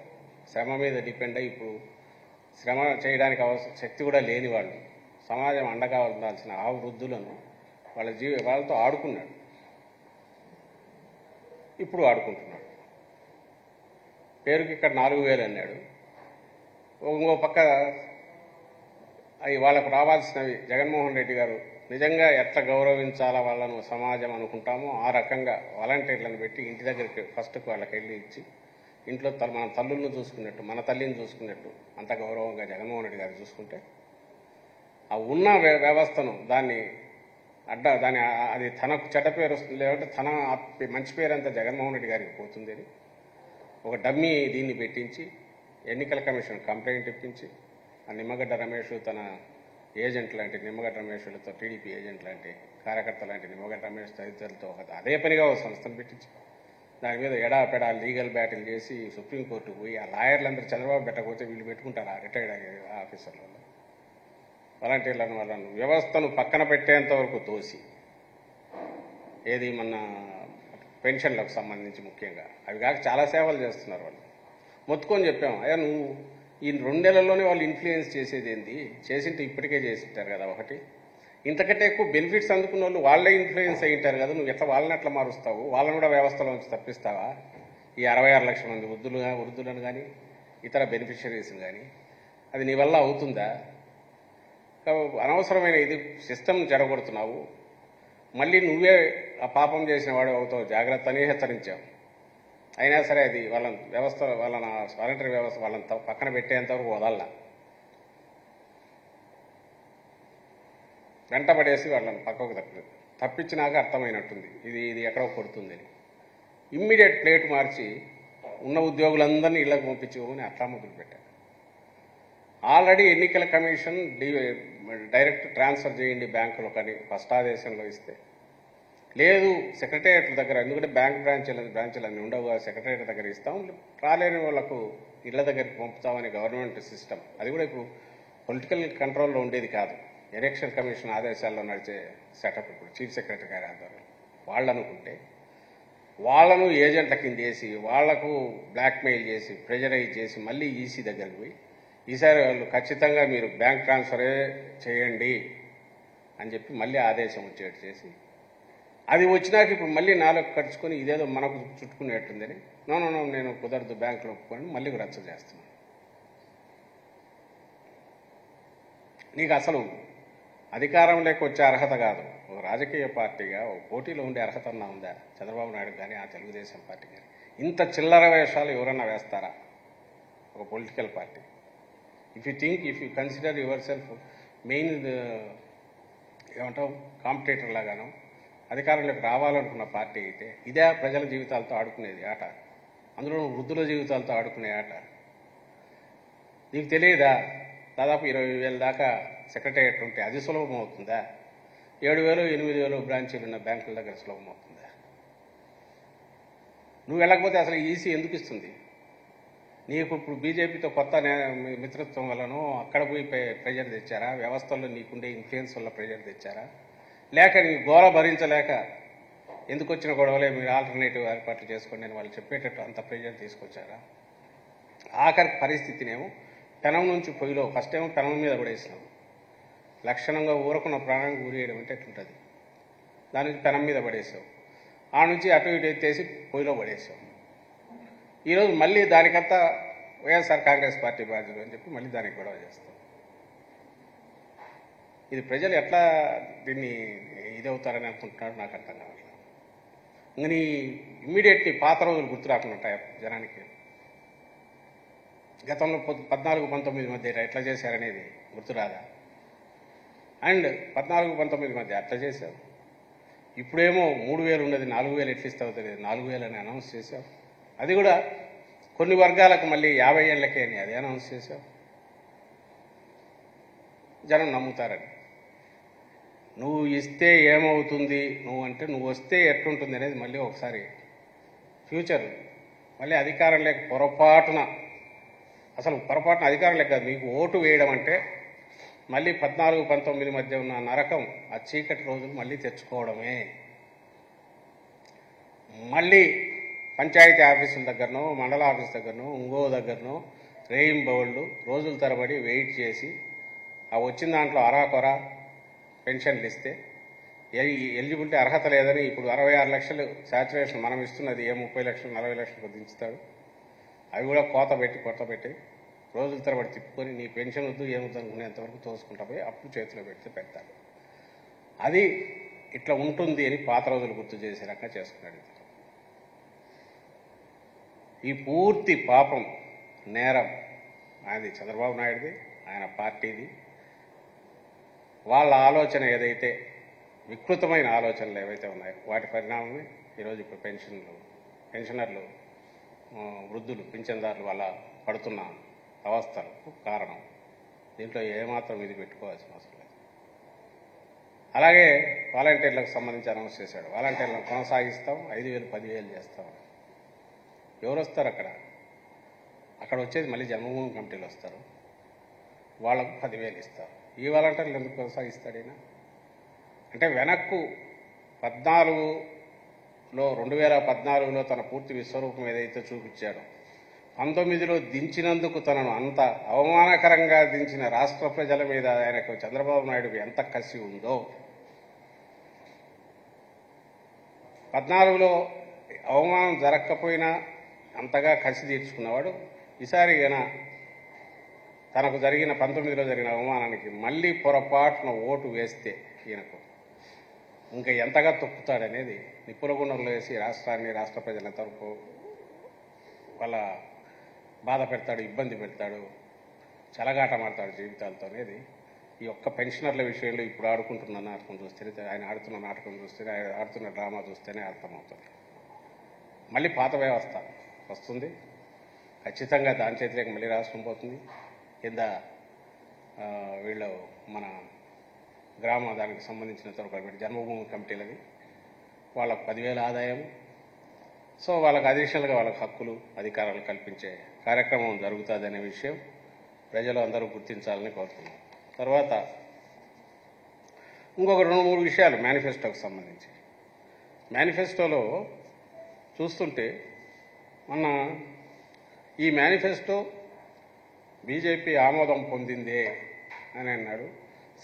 శ్రమ మీద డిపెండ్ అయ్యి ఇప్పుడు శ్రమ చేయడానికి శక్తి కూడా లేని వాళ్ళు, సమాజం అండగా ఉండాల్సిన ఆ వృద్ధులను వాళ్ళతో ఆడుకున్నాడు. ఇప్పుడు ఆడుకుంటున్నాడు. పేరుకి ఇక్కడ 4,000 అన్నాడు. ఇంకో పక్క అవి వాళ్ళకు రావాల్సినవి జగన్మోహన్ రెడ్డి గారు నిజంగా ఎట్లా గౌరవించాలా వాళ్ళను సమాజం అనుకుంటామో ఆ రకంగా వాలంటీర్లను పెట్టి ఇంటి దగ్గరికి ఫస్ట్కి వాళ్ళకి వెళ్ళి ఇచ్చి, ఇంట్లో మన తల్లులను చూసుకున్నట్టు, మన తల్లిని చూసుకున్నట్టు అంత గౌరవంగా జగన్మోహన్ రెడ్డి గారు చూసుకుంటే, ఆ ఉన్న వ్యవస్థను అది తనకు చెడ్డ పేరు వస్తుంది, లేదంటే తన మంచి పేరు అంతా జగన్మోహన్ రెడ్డి గారికి పోతుంది అని ఒక డమ్మీ దీన్ని పెట్టించి ఎన్నికల కమిషన్ కంప్లైంట్ ఇప్పించి, ఆ నిమ్మగడ్డ రమేష్ తన ఏజెంట్ లాంటి నిమ్మగడ్డ రమేష్లతో, టీడీపీ ఏజెంట్ లాంటి కార్యకర్త లాంటి నిమ్మగడ్డ రమేష్ తదితరులతో అదే పనిగా ఒక సంస్థను పెట్టించి దాని మీద ఎడాపెడా లీగల్ బ్యాటిల్ చేసి సుప్రీంకోర్టుకు పోయి ఆ లాయర్లందరూ చంద్రబాబు పెట్టకపోతే వీళ్ళు పెట్టుకుంటారు, ఆ రిటైర్డ్ ఆఫీసర్లు వాలంటీర్లను, వాళ్ళను వ్యవస్థను పక్కన పెట్టేంత వరకు తోసి, ఏది మన పెన్షన్లకు సంబంధించి ముఖ్యంగా అవి కాక చాలా సేవలు చేస్తున్నారు వాళ్ళు. మొత్తుకొని చెప్పాము, అయ్యా నువ్వు ఈ 2 నెలల్లోనే వాళ్ళు ఇన్ఫ్లుయెన్స్ చేసేది ఏంది, చేసింటే ఇప్పటికే చేసింటారు కదా, ఒకటి ఇంతకంటే ఎక్కువ బెనిఫిట్స్ అందుకున్న వాళ్ళు వాళ్ళే ఇన్ఫ్లుయెన్స్ అయ్యి ఉంటారు కదా, నువ్వు వాళ్ళని ఎట్లా మారుస్తావు, వాళ్ళని కూడా వ్యవస్థలోంచి తప్పిస్తావా? ఈ 66 లక్షల మంది వృద్ధులను కానీ ఇతర బెనిఫిషరీస్ని కానీ అది నీ వల్ల అవుతుందా? అనవసరమైన ఇది సిస్టమ్ జరగొడుతున్నావు. మళ్ళీ నువ్వే ఆ పాపం చేసిన వాడు అవుతావు, జాగ్రత్త అని హెచ్చరించావు. అయినా సరే అది వాళ్ళ వాలంటరీ వ్యవస్థ వాళ్ళని పక్కన పెట్టేంతవరకు వదల్లా. వెంటబడేసి వాళ్ళని పక్కకు తప్పించినాక అర్థమైనట్టుంది ఇది ఎక్కడో కొడుతుంది అని. ఇమ్మీడియట్ ప్లేట్ మార్చి ఉన్న ఉద్యోగులందరినీ ఇళ్లకు పంపించుకోమని అట్లా మొదలుపెట్టారు. ఆల్రెడీ ఎన్నికల కమిషన్ డైరెక్ట్ ట్రాన్స్ఫర్ చేయండి బ్యాంకులో కానీ ఫస్ట్ ఆదేశంలో ఇస్తే లేదు, సెక్రటేరియట్ దగ్గర, ఎందుకంటే బ్యాంక్ బ్రాంచీలు అన్నీ ఉండవు, సెక్రటేరియట్ దగ్గర ఇస్తాం, రాలేని వాళ్ళకు ఇళ్ల దగ్గరికి పంపుతామని గవర్నమెంట్ సిస్టమ్. అది కూడా ఇప్పుడు పొలిటికల్ కంట్రోల్లో ఉండేది కాదు, ఎలక్షన్ కమిషన్ ఆదేశాల్లో నడిచే సెటప్. ఇప్పుడు చీఫ్ సెక్రటరీ గారి ఆధ్వర్యంలో వాళ్ళు అనుకుంటే వాళ్లను ఏజెంట్ల కింద వేసి వాళ్లకు బ్లాక్మెయిల్ చేసి ప్రెజరైజ్ చేసి మళ్ళీ ఈసీ దగ్గరికి పోయి ఈసారి వాళ్ళు ఖచ్చితంగా మీరు బ్యాంక్ ట్రాన్స్ఫరే చేయండి అని చెప్పి మళ్ళీ ఆదేశం వచ్చేట్టు చేసి అది వచ్చినాక ఇప్పుడు మళ్ళీ నాలుగు ఖర్చుకొని ఇదేదో మనకు చుట్టుకునేట్టుందని నో నేను కుదరదు బ్యాంకులో ఒప్పుకొని మళ్ళీ రచ్చ చేస్తున్నాను. నీకు అసలు అధికారంలోకి వచ్చే అర్హత కాదు, ఒక రాజకీయ పార్టీగా ఒక పోటీలో ఉండే అర్హత అన్నా ఉందా చంద్రబాబు నాయుడు కానీ ఆ తెలుగుదేశం పార్టీ కానీ? ఇంత చిల్లర వేషాలు ఎవరన్నా వేస్తారా ఒక political party? If you consider your self main ఏమంటావు కాంపిటేటర్ లాగాను అధికారంలోకి రావాలనుకున్న పార్టీ అయితే ఇదే ప్రజల జీవితాలతో ఆడుకునేది ఆట, అందులో వృద్ధుల జీవితాలతో ఆడుకునే ఆట. నీకు తెలియదా దాదాపు 20,000 దాకా సెక్రటేరియట్ ఉంటే అది సులభం అవుతుందా? 7,000 8,000 బ్రాంచీలు ఉన్న బ్యాంకుల దగ్గర సులభం అవుతుందా? నువ్వు వెళ్ళకపోతే అసలు ఈసీ ఎందుకు ఇస్తుంది నీకు? ఇప్పుడు బీజేపీతో కొత్త మిత్రత్వం వల్లనో అక్కడ పోయి ప్రెజర్ తెచ్చారా? వ్యవస్థల్లో నీకుండే ఇన్ఫ్లుయెన్స్ వల్ల ప్రెజర్ తెచ్చారా? లేక నీ గోల భరించలేక ఎందుకు వచ్చిన గొడవలే మీరు ఆల్టర్నేటివ్ ఏర్పాట్లు చేసుకోండి అని వాళ్ళు చెప్పేటట్టు అంత ప్రెజర్ తీసుకొచ్చారా? ఆఖరి పరిస్థితినేమో పెనం నుంచి పొయ్యిలో ఫస్ట్ ఏమో పెనం మీద పడేసినావు, లక్షణంగా ఊరకున్న ప్రాణానికి ఊరేయడం అంటే ఎట్లుంటుంది, దాని నుంచి పెనం మీద పడేసావు, ఆ నుంచి అటు ఇటు ఎత్తేసి పొయ్యిలో పడేసావు. ఈరోజు మళ్ళీ దానికంతా వైఎస్ఆర్ కాంగ్రెస్ పార్టీ బాధ్యులు అని చెప్పి మళ్ళీ దానికి గొడవ చేస్తాం. ఇది ప్రజలు ఎట్లా దీన్ని ఇదవుతారని అనుకుంటున్నాడు నాకు అర్థం కావట్లేదు. ఇంక నీ ఇమ్మీడియట్లీ పాత రోజులు గుర్తు రాకుండా ఉంటాయి జనానికి. గతంలో 14-19 మధ్య ఎట్లా చేశారనేది గుర్తురాదా? అండ్ 14-19 మధ్య అట్లా చేశావు. ఇప్పుడేమో 3,000 ఉన్నది 4,000 ఎట్లా ఇస్తావో తెలియదు, 4,000 అని అనౌన్స్ చేశావు. అది కూడా కొన్ని వర్గాలకు మళ్ళీ 50 ఏళ్లకే అని అది అనౌన్స్ చేశావు. జనం నమ్ముతారని. నువ్వు ఇస్తే ఏమవుతుంది, నువ్వు వస్తే ఎట్లుంటుంది అనేది మళ్ళీ ఒకసారి ఫ్యూచర్ మళ్ళీ అధికారం లేక పొరపాటున అధికారం లేక మీకు ఓటు వేయడం అంటే మళ్ళీ 14-19 మధ్య ఉన్న నరకం ఆ చీకటి రోజులు మళ్ళీ తెచ్చుకోవడమే. మళ్ళీ పంచాయతీ ఆఫీసుల దగ్గరనో మండల ఆఫీస్ దగ్గరనో ఇంకో దగ్గరనో రేయింబౌళ్ళు రోజుల తరబడి వెయిట్ చేసి ఆ వచ్చిన దాంట్లో అరాకొర పెన్షన్లు ఇస్తే ఎలిజిబిలిటీ అర్హత లేదని ఇప్పుడు 66 లక్షలు శాచురేషన్ మనం ఇస్తున్నది 30 లక్షలు 40 లక్షలకు దించుతాడు. అవి కూడా కొత్త పెట్టి రోజుల తరబడి తిప్పుకొని నీ పెన్షన్ వద్దు ఏమొద్దు అనుకునేంతవరకు తోసుకుంటా పోయి అప్పుడు చేతిలో పెడతాడు. అది ఇట్లా ఉంటుంది అని పాత రోజులు గుర్తు చేసే రకంగా చేసుకున్నాడు. ఈ పూర్తి పాపం నేరం ఆయనది, చంద్రబాబు నాయుడుది, ఆయన పార్టీది. వాళ్ళ ఆలోచన ఏదైతే వికృతమైన ఆలోచనలు ఏవైతే ఉన్నాయో వాటి పరిణామమే ఈరోజు ఇప్పుడు పెన్షనర్లు వృద్ధులు పింఛన్దారులు వాళ్ళ పడుతున్న అవస్థలకు కారణం. దీంట్లో ఏమాత్రం ఇది పెట్టుకోవాల్సిన అవసరం లేదు. అలాగే వాలంటీర్లకు సంబంధించి అనౌన్స్ చేశాడు, వాలంటీర్లను కొనసాగిస్తాం, 5,000 10,000 చేస్తాం. ఎవరు వస్తారు అక్కడ వచ్చేది మళ్ళీ జన్మభూమి కమిటీలు వస్తారు, వాళ్ళకు 10,000 ఇస్తారు. ఈ వాలంటీర్లు ఎందుకు కొనసాగిస్తాడైనా? అంటే వెనక్కు 2014లో తన పూర్తి విశ్వరూపం ఏదైతే చూపించాడో 19లో దించినందుకు తనను అంత అవమానకరంగా దించిన రాష్ట్ర ప్రజల మీద ఆయనకు చంద్రబాబు నాయుడుకు ఎంత కసి ఉందో 14లో అవమానం జరగకపోయినా అంతగా కసి తీర్చుకున్నవాడు ఈసారి తనకు జరిగిన 19లో జరిగిన అవమానానికి మళ్ళీ పొరపాటున ఓటు వేస్తే ఈయనకు ఇంకా ఎంతగా తొక్కుతాడనేది నిప్పుల గుండంలో వేసి రాష్ట్రాన్ని, రాష్ట్ర ప్రజల తరపు వాళ్ళ బాధ పెడతాడు, ఇబ్బంది పెడతాడు, చెలగాటమాడతాడు జీవితాలతో అనేది ఈ ఒక్క పెన్షనర్ల విషయంలో ఇప్పుడు ఆడుకుంటున్న నాటకం చూస్తేనే, ఆయన ఆడుతున్న నాటకం చూస్తేనే, ఆయన ఆడుతున్న డ్రామా చూస్తేనే అర్థమవుతుంది. మళ్ళీ పాత వ్యవస్థ వస్తుంది, ఖచ్చితంగా దాని చేతిలోకి మళ్ళీ రాష్ట్రం పోతుంది. కింద వీళ్ళు మన గ్రామ దానికి సంబంధించిన తరపు జన్మభూమి కమిటీలది వాళ్ళకు 10,000 ఆదాయం. సో వాళ్ళకు అడిషనల్గా వాళ్ళకి హక్కులు, అధికారాలు కల్పించే కార్యక్రమం జరుగుతుందనే విషయం ప్రజలు అందరూ గుర్తించాలని కోరుతున్నాం. తర్వాత ఇంకొక 2-3 విషయాలు మేనిఫెస్టోకి సంబంధించి. మేనిఫెస్టోలో చూస్తుంటే మొన్న ఈ మేనిఫెస్టో బీజేపీ ఆమోదం పొందిందే అని అన్నాడు.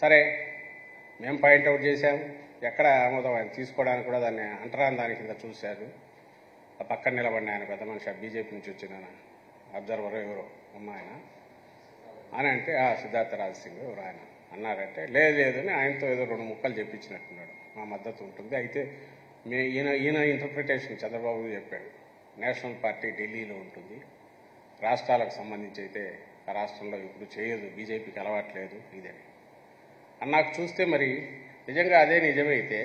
సరే, మేము పాయింట్అవుట్ చేశాం, ఎక్కడ ఆమోదం ఆయన తీసుకోవడానికి కూడా దాన్ని అంటరాని దాని కింద చూశారు. ఆ పక్కన నిలబడిన ఆయన పెద్ద మనిషి, బీజేపీ నుంచి వచ్చిన అబ్జర్వర్ ఎవరో ఆయన అని అంటే సిద్ధార్థ రాజ్ సింగ్ ఎవరు ఆయన అన్నారంటే లేదు అని ఆయనతో ఏదో 2 ముక్కలు చెప్పించినట్టున్నాడు. మా మద్దతు ఉంటుంది, అయితే ఈయన ఇంటర్ప్రిటేషన్ చంద్రబాబు చెప్పాడు, నేషనల్ పార్టీ ఢిల్లీలో ఉంటుంది, రాష్ట్రాలకు సంబంధించి అయితే ఆ రాష్ట్రంలో ఇప్పుడు చేయదు, బీజేపీకి అలవాట్లేదు ఇదని. నాకు చూస్తే మరి నిజంగా అదే నిజమైతే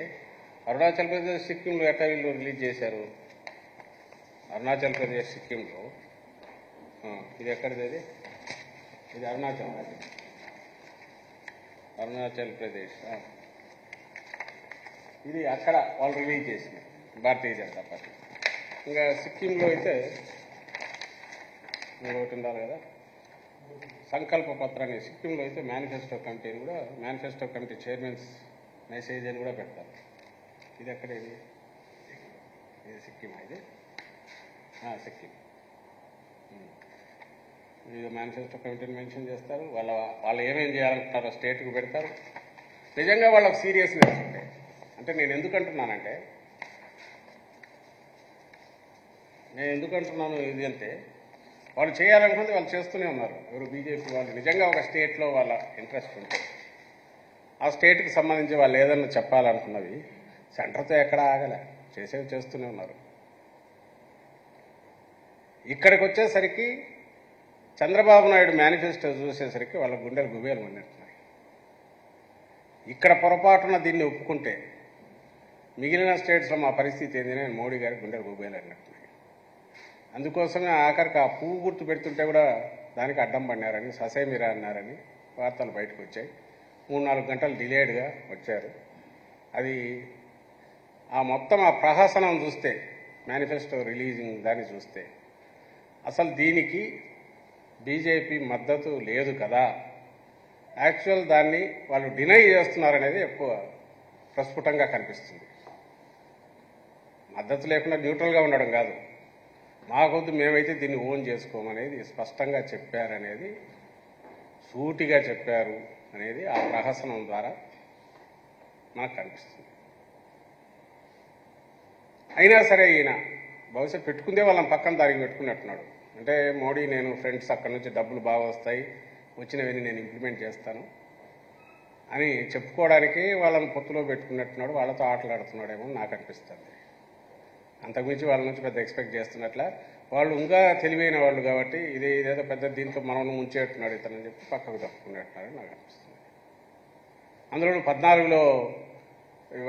అరుణాచల్ ప్రదేశ్, సిక్కింలో ఎట్లా వీళ్ళు రిలీజ్ చేశారు? అరుణాచల్ ప్రదేశ్, సిక్కింలో ఇది ఎక్కడిది? ఇది అరుణాచల్ ప్రదేశ్, ఇది అక్కడ వాళ్ళు రిలీజ్ చేసింది భారతీయ జనతా పార్టీ. ఇంకా సిక్కింలో అయితే ఒకటి ఉండాలి కదా, సంకల్ప పత్రాన్ని. సిక్కింలో అయితే మేనిఫెస్టో కమిటీని కూడా, మేనిఫెస్టో కమిటీ చైర్మన్స్ మెసేజ్ అని కూడా పెడతారు. ఇది ఎక్కడేది? ఇది సిక్కిం, ఇది సిక్కిం. ఇది మేనిఫెస్టో కమిటీని మెన్షన్ చేస్తారు. వాళ్ళు ఏమేం చేయాలనుకుంటారో స్టేట్కి పెడతారు. నిజంగా వాళ్ళకు సీరియస్నెస్ ఉంటాయి. అంటే నేను ఎందుకంటున్నాను ఇది అంటే, వాళ్ళు చేయాలనుకుంటే వాళ్ళు చేస్తూనే ఉన్నారు. ఎవరు? బీజేపీ వాళ్ళు. నిజంగా ఒక స్టేట్లో వాళ్ళ ఇంట్రెస్ట్ ఉంటే ఆ స్టేట్కి సంబంధించి వాళ్ళు ఏదన్నా చెప్పాలనుకున్నవి సెంటర్తో ఎక్కడ ఆగలే, చేసేవి చేస్తూనే ఉన్నారు. ఇక్కడికి వచ్చేసరికి చంద్రబాబు నాయుడు మేనిఫెస్టో చూసేసరికి వాళ్ళ గుండెలు గుబేలు ఉన్నట్టున్నాయి. ఇక్కడ పొరపాటున దీన్ని ఒప్పుకుంటే మిగిలిన స్టేట్స్లో మా పరిస్థితి ఏంటనే మోడీ గారి గుండెలు గుబేలు అన్నట్టున్నాయి. అందుకోసమే ఆఖరికి ఆ పువ్వు గుర్తు పెడుతుంటే కూడా దానికి అడ్డం పడినారని, ససేమిరా అన్నారని వార్తలు బయటకు వచ్చాయి. 3-4 గంటలు డిలేడ్గా వచ్చారు. అది మొత్తం ఆ ప్రహసనం చూస్తే, మేనిఫెస్టో రిలీజింగ్ దాన్ని చూస్తే అసలు దీనికి బీజేపీ మద్దతు లేదు కదా, యాక్చువల్ దాన్ని వాళ్ళు డినై చేస్తున్నారనేది ఎక్కువ ప్రస్ఫుటంగా కనిపిస్తుంది. మద్దతు లేకుండా న్యూట్రల్గా ఉండడం కాదు, మాకొద్దు, మేమైతే దీన్ని ఓన్ చేసుకోమనేది స్పష్టంగా చెప్పారనేది, సూటిగా చెప్పారు అనేది ఆ ప్రహసనం ద్వారా మనకు కనిపిస్తుంది. అయినా సరే ఈయన బహుశా పెట్టుకుందే వాళ్ళని పక్కన దారికి పెట్టుకున్నట్టున్నాడు. అంటే మోడీ, నేను ఫ్రెండ్స్, అక్కడి నుంచి డబ్బులు బాగా వస్తాయి, వచ్చినవన్నీ నేను ఇంప్లిమెంట్ చేస్తాను అని చెప్పుకోవడానికి వాళ్ళని పొత్తులో పెట్టుకున్నట్టున్నాడు. వాళ్ళతో ఆటలాడుతున్నాడేమో నాకు అనిపిస్తుంది. అంతకుమించి వాళ్ళ నుంచి పెద్ద ఎక్స్పెక్ట్ చేస్తున్నట్ల. వాళ్ళు ఇంకా తెలివైన వాళ్ళు కాబట్టి ఇదేదో పెద్ద దీంతో మనం ముంచేట్టున్నాడు ఇతనని చెప్పి పక్కకు తప్పుకున్నట్టున్నారని నాకు అనిపిస్తుంది. అందులో 14లో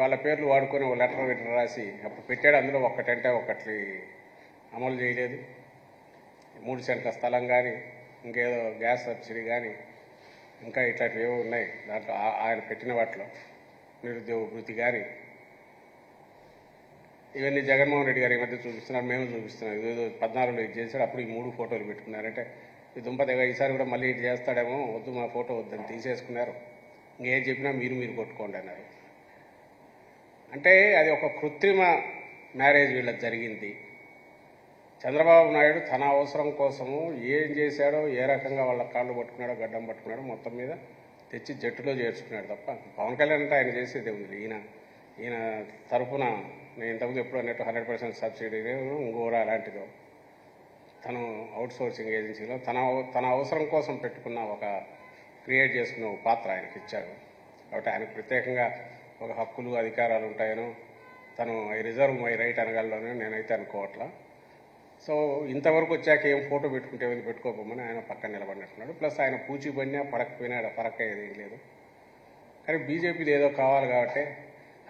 వాళ్ళ పేర్లు వాడుకొని ఒక లెటర్ రాసి అప్పుడు పెట్టాడు. అందులో ఒక్కటంటే ఒకటి అమలు చేయలేదు. 3 సెంట్ల స్థలం కానీ, ఇంకేదో గ్యాస్ సబ్సిడీ కానీ, ఇంకా ఇట్లాంటివి ఏవో ఉన్నాయి దాంట్లో ఆయన పెట్టిన వాటిలో, నిరుద్యోగ వృత్తి కానీ, ఇవన్నీ జగన్మోహన్ రెడ్డి గారు ఈ మధ్య చూపిస్తున్నారు, మేము చూపిస్తున్నాం. ఇదేదో 14లో ఇది చేశాడు, అప్పుడు ఈ 3 ఫోటోలు పెట్టుకున్నారంటే ఈ దుంపదగా ఈసారి కూడా మళ్ళీ ఇది చేస్తాడేమో, వద్దు మా ఫోటో వద్దని తీసేసుకున్నారు. ఇంకేం చెప్పినా మీరు కొట్టుకోండి అన్నారు. అంటే అది ఒక కృత్రిమ మ్యారేజ్ వీళ్ళకి జరిగింది. చంద్రబాబు నాయుడు తన అవసరం కోసము ఏం చేశాడో, ఏ రకంగా వాళ్ళ కాళ్ళు పట్టుకున్నాడో, గడ్డం పట్టుకున్నాడో మొత్తం మీద తెచ్చి జట్టులో చేర్చుకున్నాడు తప్ప పవన్ కళ్యాణ్ అంటే ఆయన చేసేది ఉంది. ఈయన తరఫున నేను ఇంతకుముందు ఎప్పుడు అన్నట్టు 100% సబ్సిడీ ఇంకోరా అలాంటిదో తను అవుట్ సోర్సింగ్ ఏజెన్సీలో తన అవసరం కోసం పెట్టుకున్న క్రియేట్ చేసుకున్న ఒక పాత్ర ఆయనకి ఇచ్చాడు. కాబట్టి ఆయనకు ప్రత్యేకంగా ఒక హక్కులు అధికారాలు ఉంటాయనో తను ఐ రిజర్వ్ మై రైట్ అనగలలోనే నేనైతే అనుకోవట్లా. సో ఇంతవరకు వచ్చాక ఏం ఫోటో పెట్టుకుంటే ఏమైంది, పెట్టుకోకపోమని ఆయన పక్కన నిలబడినట్టున్నాడు. ప్లస్ ఆయన పూచిపోయినా పడకపోయినా ఫరక్ అయ్యేది ఏం లేదు. కానీ బీజేపీది ఏదో కావాలి కాబట్టి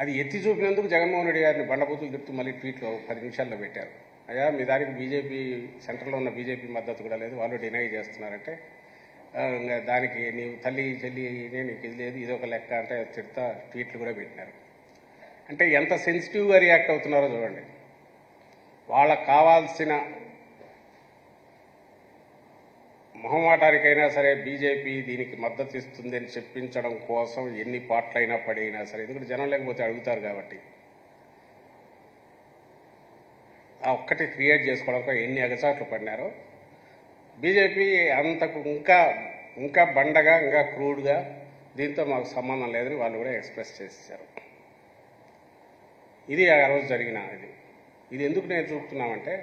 అది ఎత్తి చూపినందుకు జగన్మోహన్ రెడ్డి గారిని బండబూతులు చెప్తూ మళ్ళీ ట్వీట్లో 10 నిమిషాల్లో పెట్టారు. అయ్యా మీ దానికి బీజేపీ సెంటర్లో ఉన్న బీజేపీ మద్దతు కూడా లేదు, వాళ్ళు డినై చేస్తున్నారంటే ఇంకా దానికి నీవు తల్లి చెల్లి నీకు ఇది లేదు, ఇది ఒక లెక్క అంటే తిడతా ట్వీట్లు కూడా పెట్టినారు. అంటే ఎంత సెన్సిటివ్గా రియాక్ట్ అవుతున్నారో చూడండి. వాళ్ళకు కావాల్సిన మొహమాటానికైనా సరే బీజేపీ దీనికి మద్దతు ఇస్తుంది అని చెప్పించడం కోసం ఎన్ని పాటలైనా పడైనా సరే, ఎందుకంటే జనం లేకపోతే అడుగుతారు కాబట్టి ఆ ఒక్కటి క్రియేట్ చేసుకోవడానికి ఎన్ని అగచాట్లు పడినారో బీజేపీ అంతకు ఇంకా బండగా ఇంకా క్రూడ్గా దీంతో మాకు సంబంధం లేదని వాళ్ళు కూడా ఎక్స్ప్రెస్ చేశారు. ఇది ఆ రోజు జరిగిన ఇది ఎందుకు నేను చూపుతున్నామంటే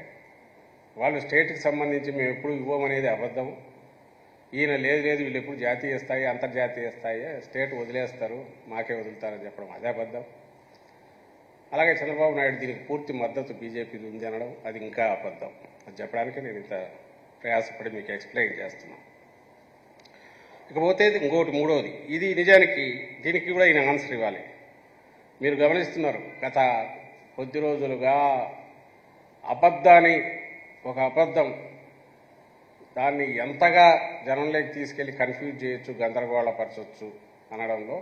వాళ్ళు స్టేట్కి సంబంధించి మేము ఎప్పుడు ఇవ్వమనేది అబద్ధం. ఈయన లేదు వీళ్ళు ఎప్పుడు జాతీయ స్థాయి అంతర్జాతీయ స్థాయి స్టేట్ వదిలేస్తారు మాకే వదులుతారని చెప్పడం అదే అబద్ధం. అలాగే చంద్రబాబు నాయుడు దీనికి పూర్తి మద్దతు బీజేపీ ఉంది అనడం అది ఇంకా అబద్ధం. అది చెప్పడానికి నేను ఇంత ప్రయాసపడి మీకు ఎక్స్ప్లెయిన్ చేస్తున్నాను. ఇకపోతే ఇంకోటి మూడోది, ఇది నిజానికి దీనికి కూడా ఈయన ఆన్సర్ ఇవ్వాలి. మీరు గమనిస్తున్నారు గత కొద్ది రోజులుగా ఒక అబద్ధం దాన్ని ఎంతగా జనంలోకి తీసుకెళ్లి కన్ఫ్యూజ్ చేయొచ్చు, గందరగోళపరచవచ్చు అనడంలో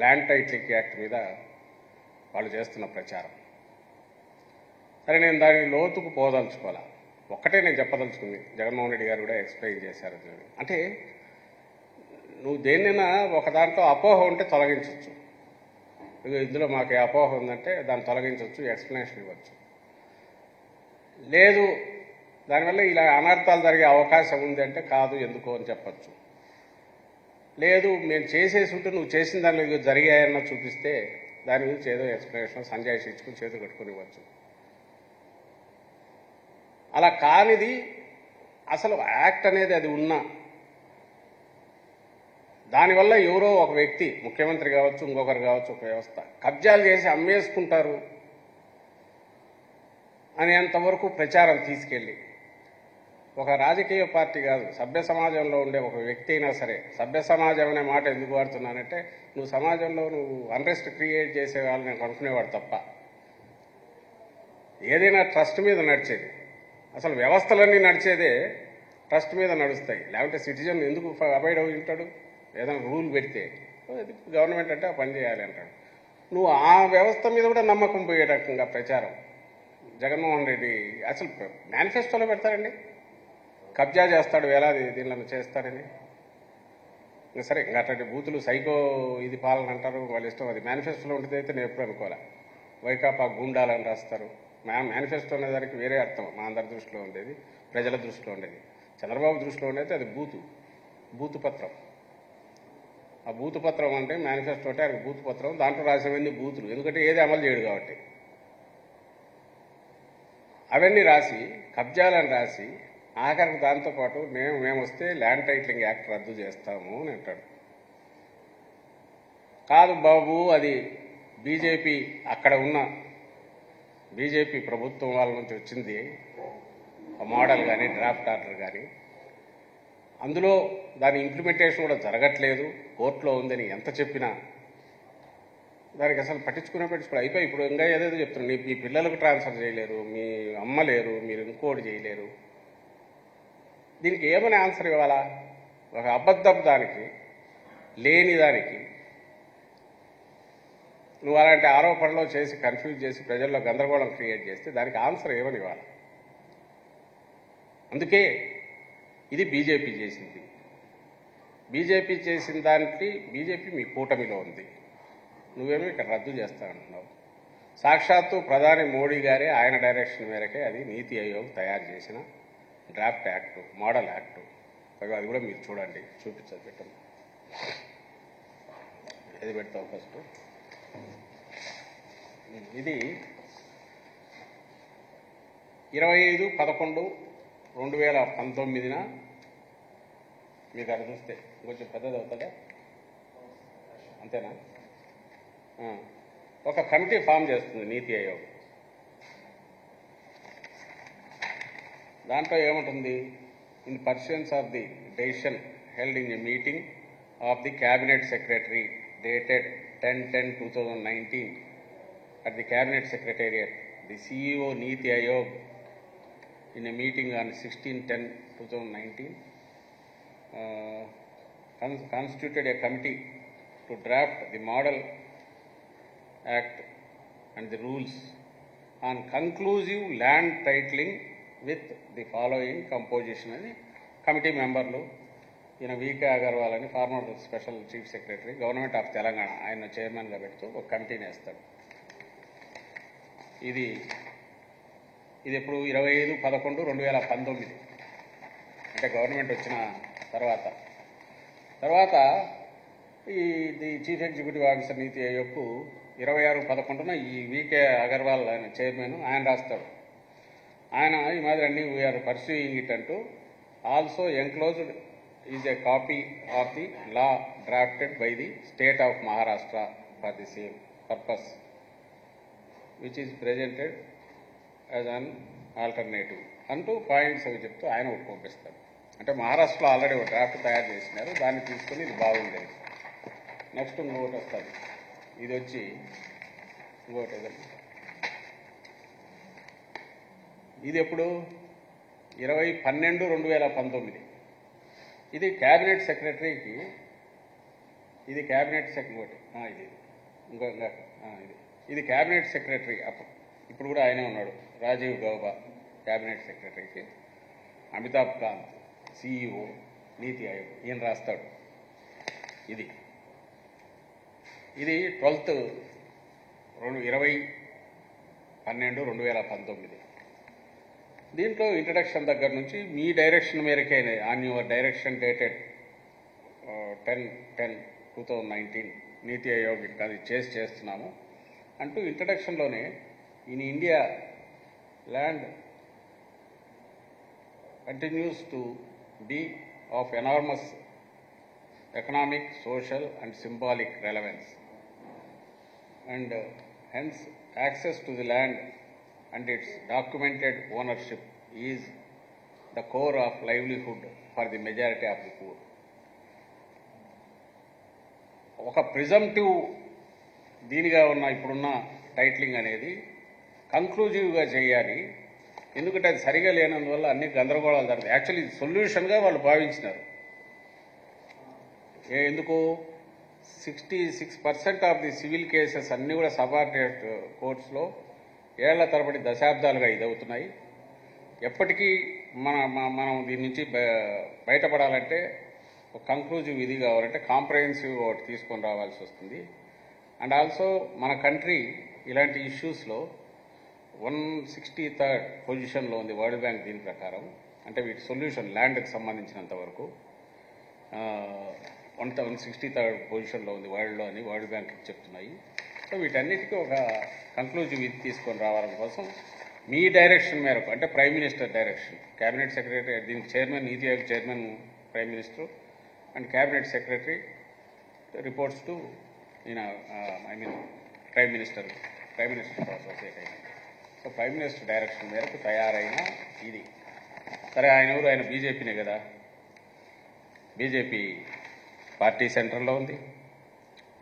ల్యాండ్ టైటిలింగ్ యాక్ట్ మీద వాళ్ళు చేస్తున్న ప్రచారం. సరే నేను దాని లోతుకు పోదలుచుకోవాలా, ఒక్కటే నేను చెప్పదలుచుకుంది. జగన్మోహన్ రెడ్డి గారు కూడా ఎక్స్ప్లెయిన్ చేశారు. అంటే నువ్వు దేన్నైనా ఒక దాంట్లో అపోహ ఉంటే తొలగించవచ్చు. ఇందులో మాకు అపోహ ఉందంటే దాన్ని తొలగించవచ్చు, ఎక్స్ప్లెనేషన్ ఇవ్వచ్చు. లేదు దానివల్ల ఇలా అనర్థాలు జరిగే అవకాశం ఉంది అంటే కాదు ఎందుకో అని చెప్పచ్చు. లేదు మేము చేసేసి ఉంటే నువ్వు చేసిన దానిలో జరిగాయన్న చూపిస్తే దాని గురించి ఏదో ఎక్స్ప్లెనేషన్ సంజాయిషి ఇచ్చుకుని చేతులు కట్టుకుని ఇవ్వచ్చు. అలా కానిది అసలు యాక్ట్ అనేది అది ఉన్నా దానివల్ల ఎవరో ఒక వ్యక్తి ముఖ్యమంత్రి కావచ్చు, ఇంకొకరు కావచ్చు, ఒక వ్యవస్థ కబ్జాలు చేసి అమ్మేసుకుంటారు అనేంతవరకు ప్రచారం తీసుకెళ్ళి ఒక రాజకీయ పార్టీ కాదు సభ్య సమాజంలో ఉండే ఒక వ్యక్తి అయినా సరే, సభ్య సమాజం అనే మాట ఎందుకు వాడుతున్నానంటే నువ్వు సమాజంలో అన్రెస్ట్ క్రియేట్ చేసే వాళ్ళని నేను అనుకునేవాడు తప్ప. ఏదైనా ట్రస్ట్ మీద నడిచేది, అసలు వ్యవస్థలన్నీ నడిచేదే ట్రస్ట్ మీద నడుస్తాయి. లేకపోతే సిటిజన్ ఎందుకు అవాయిడ్ అయి ఉంటాడు? ఏదైనా రూల్ పెడితే గవర్నమెంట్ అంటే ఆ పని చేయాలి అంటాడు. నువ్వు ఆ వ్యవస్థ మీద కూడా నమ్మకం పోయే రకంగా ప్రచారం జగన్మోహన్ రెడ్డి అసలు మేనిఫెస్టోలో పెడతాడండి. కబ్జా చేస్తాడు, వేలాది దీనిలో చేస్తాడని. ఇంకా సరే ఇంకా అట్లాంటి బూతులు సైకో ఇది పాలన అంటారు, వాళ్ళ ఇష్టం. అది మేనిఫెస్టోలో ఉంటుంది అయితే నేను ఎప్పుడు అనుకోలే. వైకాపా గూండాలని రాస్తారు. మేనిఫెస్టో అనేదానికి వేరే అర్థం మా అందరి దృష్టిలో ఉండేది, ప్రజల దృష్టిలో ఉండేది. చంద్రబాబు దృష్టిలో ఉండేది అది బూతు పత్రం. ఆ బూతు పత్రం అంటే మేనిఫెస్టో అంటే అది బూతు పత్రం, దాంట్లో రాసినవన్నీ బూతులు. ఎందుకంటే ఏది అమలు చేయడు కాబట్టి అవన్నీ రాసి కబ్జాలను రాసి ఆఖరికి దాంతోపాటు మేము వస్తే ల్యాండ్ టైటిలింగ్ యాక్ట్ రద్దు చేస్తాము అని అంటాడు. కాదు బాబు, అది బీజేపీ అక్కడ ఉన్న బీజేపీ ప్రభుత్వం వాళ్ళ నుంచి వచ్చింది మోడల్ కానీ డ్రాఫ్ట్ ఆర్డర్ కానీ, అందులో దాని ఇంప్లిమెంటేషన్ కూడా జరగట్లేదు, కోర్టులో ఉందని ఎంత చెప్పినా దానికి అసలు పట్టించుకోవాలి. అయిపోయి ఇప్పుడు ఇంకా ఏదేదో చెప్తున్నాను, మీ పిల్లలకు ట్రాన్స్ఫర్ చేయలేరు, మీ అమ్మ లేరు, మీరు ఇంకోటి చేయలేరు. దీనికి ఏమని ఆన్సర్ ఇవ్వాలా? ఒక అబద్ధపు దానికి, లేని దానికి నువ్వు అలాంటి ఆరోపణలో చేసి కన్ఫ్యూజ్ చేసి ప్రజల్లో గందరగోళం క్రియేట్ చేస్తే దానికి ఆన్సర్ ఏమని ఇవ్వాలి? అందుకే ఇది బీజేపీ చేసింది. బీజేపీ చేసిన దానికి బీజేపీ మీ కూటమిలో ఉంది, నువ్వేమో ఇక్కడ రద్దు చేస్తానంటున్నావు. సాక్షాత్తు ప్రధాని మోడీ గారే ఆయన డైరెక్షన్ మేరకే అది నీతి ఆయోగ్ తయారు చేసిన డ్రాఫ్ట్ యాక్టు, మోడల్ యాక్టు. అది కూడా మీరు చూడండి, చూపించదు. పెట్టండి, ఏది పెడతావు ఫస్ట్. ఇది 25/11/2019 మీకు అది చూస్తే కొంచెం పెద్దది అవుతుందా? అంతేనా? ఒక కమిటీ ఫామ్ చేస్తుంది నీతి ఆయోగ్. దాంట్లో ఏముంటుంది? In persons of the decision held in a meeting of the Cabinet Secretary dated 10/10/2019 at the Cabinet Secretariat, the CEO Niti Aayog in a meeting on 16/10/2019 constituted a committee to draft the Model Act and the rules on conclusive land titling with the following composition అని committee మెంబర్లు ఈయన V K Agarwal అని former special chief secretary government of Telangana ఆయన చైర్మన్గా పెడుతూ ఒక కమిటీని వేస్తాడు. ఇది ఎప్పుడు 25/11/2019 అంటే గవర్నమెంట్ వచ్చిన తర్వాత ఇది చీఫ్ ఎగ్జిక్యూటివ్ ఆఫీసర్ నీతి ఆయోగ్కు 26/11 ఈ వికే అగర్వాల్ ఆయన చైర్మన్ ఆయన రాస్తాడు. ఆయన ఈ మాదిరి అన్ని వీఆర్ పర్సూయింగ్ ఇట్ అంటూ also enclosed is a copy of the law drafted by the state of Maharashtra for the same purpose, which is presented as an alternative అంటూ పాయింట్స్ అవి చెప్తూ ఆయన ఒకటి పంపిస్తారు. అంటే మహారాష్ట్రలో ఆల్రెడీ ఒక డ్రాఫ్ట్ తయారు చేసినారు, దాన్ని తీసుకుని ఇది బాగుండేది. నెక్స్ట్ ఇంకోటి వస్తుంది, ఇది వచ్చి ఇంకోటి ఏదన్నా ఇది ఎప్పుడు 20/12/2019 ఇది క్యాబినెట్ సెక్రటరీకి ఇది క్యాబినెట్ సెక్రటరీ ఇది క్యాబినెట్ సెక్రటరీ ఇప్పుడు కూడా ఆయనే ఉన్నాడు రాజీవ్ గౌబా క్యాబినెట్ సెక్రటరీకి, అమితాబ్ కాంత్ సిఇఓ నీతి ఆయోగ్ ఈయన రాస్తాడు. ఇది 20/12/2019 దీంట్లో ఇంట్రడక్షన్ దగ్గర నుంచి మీ డైరెక్షన్ మేరకే on your direction dated 10/10/2019 NITI Aayog అది చేస్తున్నాము అంటూ ఇంట్రడక్షన్లోనే in India land continues to be of enormous economic, social and symbolic relevance, and hence access to the land and its documented ownership is the core of livelihood for the majority of the poor. ఒక presumptive దీనిగా ఉన్న ఇప్పుడున్న titling అనేది కంక్లూజివ్గా చేయాలి, ఎందుకంటే అది సరిగా లేనందువల్ల అన్ని గందరగోళాలు జరుగుతాయి. యాక్చువల్లీ సొల్యూషన్గా వాళ్ళు భావించినారు. ఎందుకు 66% ఆఫ్ ది సివిల్ కేసెస్ అన్నీ కూడా సబార్డినేట్ కోర్ట్స్లో ఏళ్ల తరబడి దశాబ్దాలుగా ఇదవుతున్నాయి. ఎప్పటికీ మనం దీని నుంచి బయటపడాలంటే ఒక కంక్లూజివ్ ఇది కావాలంటే కాంప్రహెన్సివ్ ఒకటి తీసుకొని రావాల్సి వస్తుంది. అండ్ ఆల్సో మన కంట్రీ ఇలాంటి ఇష్యూస్లో 163rd పొజిషన్లో ఉంది వరల్డ్ బ్యాంక్ దీని ప్రకారం. అంటే వీటి సొల్యూషన్ ల్యాండ్కి సంబంధించినంత వరకు 163rd పొజిషన్లో ఉంది వరల్డ్లో అని వరల్డ్ బ్యాంక్ చెప్తున్నాయి. సో వీటన్నిటికీ ఒక కంక్లూజివ్ ఇది తీసుకొని రావడం కోసం మీ డైరెక్షన్ మేరకు, అంటే prime minister direction, cabinet secretary దీనికి chairman NITI Aayog chairman prime minister and cabinet secretary reports to prime minister associate అయిన. సో ప్రైమ్ మినిస్టర్ డైరెక్షన్ మేరకు తయారైన ఇది. సరే ఆయన బీజేపీనే కదా, బీజేపీ పార్టీ సెంటర్లో ఉంది.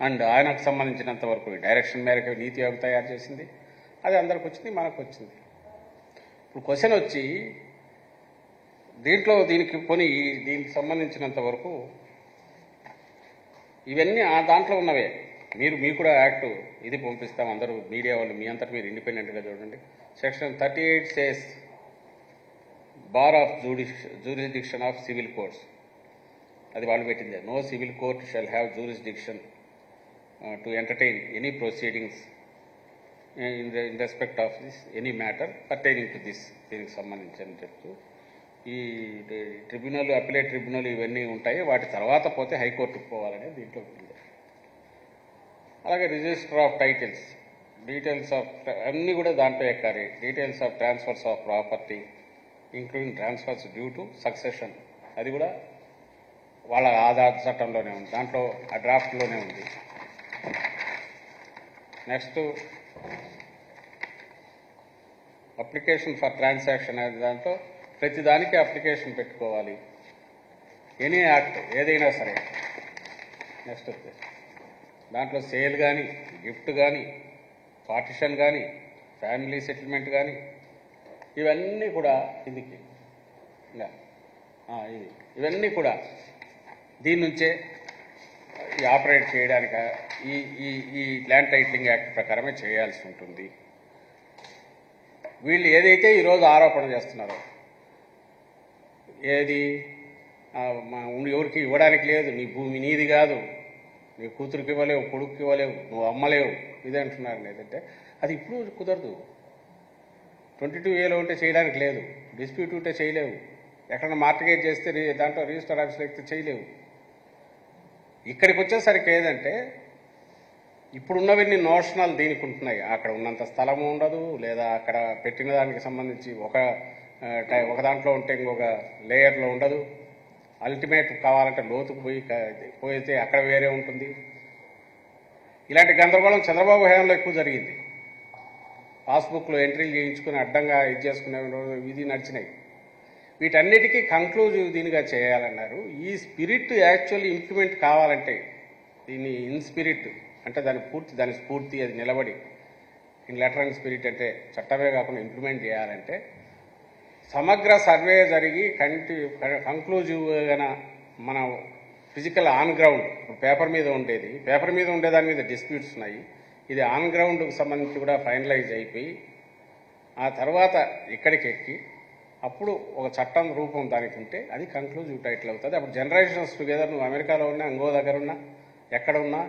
అండ్ ఆయనకు సంబంధించినంత వరకు డైరెక్షన్ మేరకు నీతి ఆయోగ్ తయారు చేసింది. అది అందరికి వచ్చింది, మనకు వచ్చింది. ఇప్పుడు క్వశ్చన్ వచ్చి దీనికి సంబంధించినంత వరకు ఇవన్నీ ఆ దాంట్లో ఉన్నవే. మీకు కూడా యాక్ట్ ఇది పంపిస్తాం, అందరూ మీడియా వాళ్ళు మీ అంతటి మీరు ఇండిపెండెంట్గా చూడండి. Section 38 says bar of jurisdiction of civil courts, అది వాళ్ళు పెట్టింది. No civil court shall have jurisdiction to entertain any proceedings in respect of this any matter pertaining to this, దీనికి సంబంధించి అని చెప్తూ ఈ ట్రిబ్యునల్, అపిలేట్ ట్రిబ్యునల్ ఇవన్నీ ఉంటాయి, వాటి తర్వాత పోతే హైకోర్టుకు పోవాలనేది దీంట్లో ఉంటుంది. అలాగే register of titles, details of అన్నీ కూడా దాంట్లో ఎక్కాలి. Details of transfers of property including transfers due to succession, అది కూడా వాళ్ళ ఆధార్ చట్టంలోనే ఉంది, దాంట్లో ఆ డ్రాఫ్ట్లోనే ఉంది. నెక్స్ట్ అప్లికేషన్ ఫర్ ట్రాన్సాక్షన్ అనే దాంట్లో ప్రతిదానికి అప్లికేషన్ పెట్టుకోవాలి. ఎనీ యాక్ట్ ఏదైనా సరే. నెక్స్ట్ దాంట్లో సేల్ కానీ, గిఫ్ట్ కానీ, పార్టిషన్ కానీ, ఫ్యామిలీ సెటిల్మెంట్ కానీ, ఇవన్నీ కూడా ఇదికి ఇవన్నీ కూడా దీని నుంచే ఆపరేట్ చేయడానిక ఈ ఈ ఈ ల్యాండ్ టైటిలింగ్ యాక్ట్ ప్రకారమే చేయాల్సి ఉంటుంది. వీళ్ళు ఏదైతే ఈరోజు ఆరోపణ చేస్తున్నారో ఏది ఎవరికి ఇవ్వడానికి లేదు, నీ భూమి నీది కాదు, నీ కూతురికి ఇవ్వలేవు, కొడుకుకి ఇవ్వలేవు, నువ్వు అమ్మలేవు, ఇదే అంటున్నారు. లేదంటే అది ఇప్పుడు కుదరదు. 22A ఉంటే చేయడానికి లేదు, డిస్ప్యూట్ ఉంటే చేయలేవు, ఎక్కడన్నా మార్టిగేజ్ చేస్తే దాంట్లో రిజిస్టర్ ఆఫీస్లో ఎక్కితే చేయలేవు. ఇక్కడికి వచ్చేసరికి ఏదంటే ఇప్పుడున్నవన్నీ నోషనల్ దీనికి ఉంటున్నాయి. అక్కడ ఉన్నంత స్థలము ఉండదు, లేదా అక్కడ పెట్టిన దానికి సంబంధించి ఒక దాంట్లో ఉంటే ఇంకొక లేయర్లో ఉండదు. అల్టిమేట్ కావాలంటే లోతుకు పోయితే అక్కడ వేరే ఉంటుంది. ఇలాంటి గందరగోళం చంద్రబాబు హయాంలో ఎక్కువ జరిగింది. పాస్బుక్లో ఎంట్రీలు చేయించుకుని అడ్డంగా ఇది చేసుకునే ఇది నడిచినాయి. వీటన్నిటికీ కంక్లూజివ్ దీనిగా చేయాలన్నారు. ఈ స్పిరిట్ యాక్చువల్లీ ఇంప్లిమెంట్ కావాలంటే దీన్ని ఇన్ స్పిరిట్ అంటే దాని స్ఫూర్తి అది నిలబడి ఇన్ లెటర్ అండ్ స్పిరిట్ అంటే చట్టమే కాకుండా ఇంప్లిమెంట్ చేయాలంటే సమగ్ర సర్వే జరిగి కంక్లూజివ్గా మన ఫిజికల్ ఆన్ గ్రౌండ్ పేపర్ మీద ఉండేదాని మీద డిస్ప్యూట్స్ ఉన్నాయి. ఇది ఆన్ గ్రౌండ్కి సంబంధించి కూడా ఫైనలైజ్ అయిపోయి ఆ తర్వాత ఇక్కడికి ఎక్కి అప్పుడు ఒక చట్టం రూపం దానికి ఉంటే అది కంక్లూజివ్ టైటిల్ అవుతుంది. అప్పుడు జనరేషన్స్ టుగెదర్ నువ్వు అమెరికాలో ఉన్నా, ఇంకో దగ్గర ఉన్నా, ఎక్కడ ఉన్నా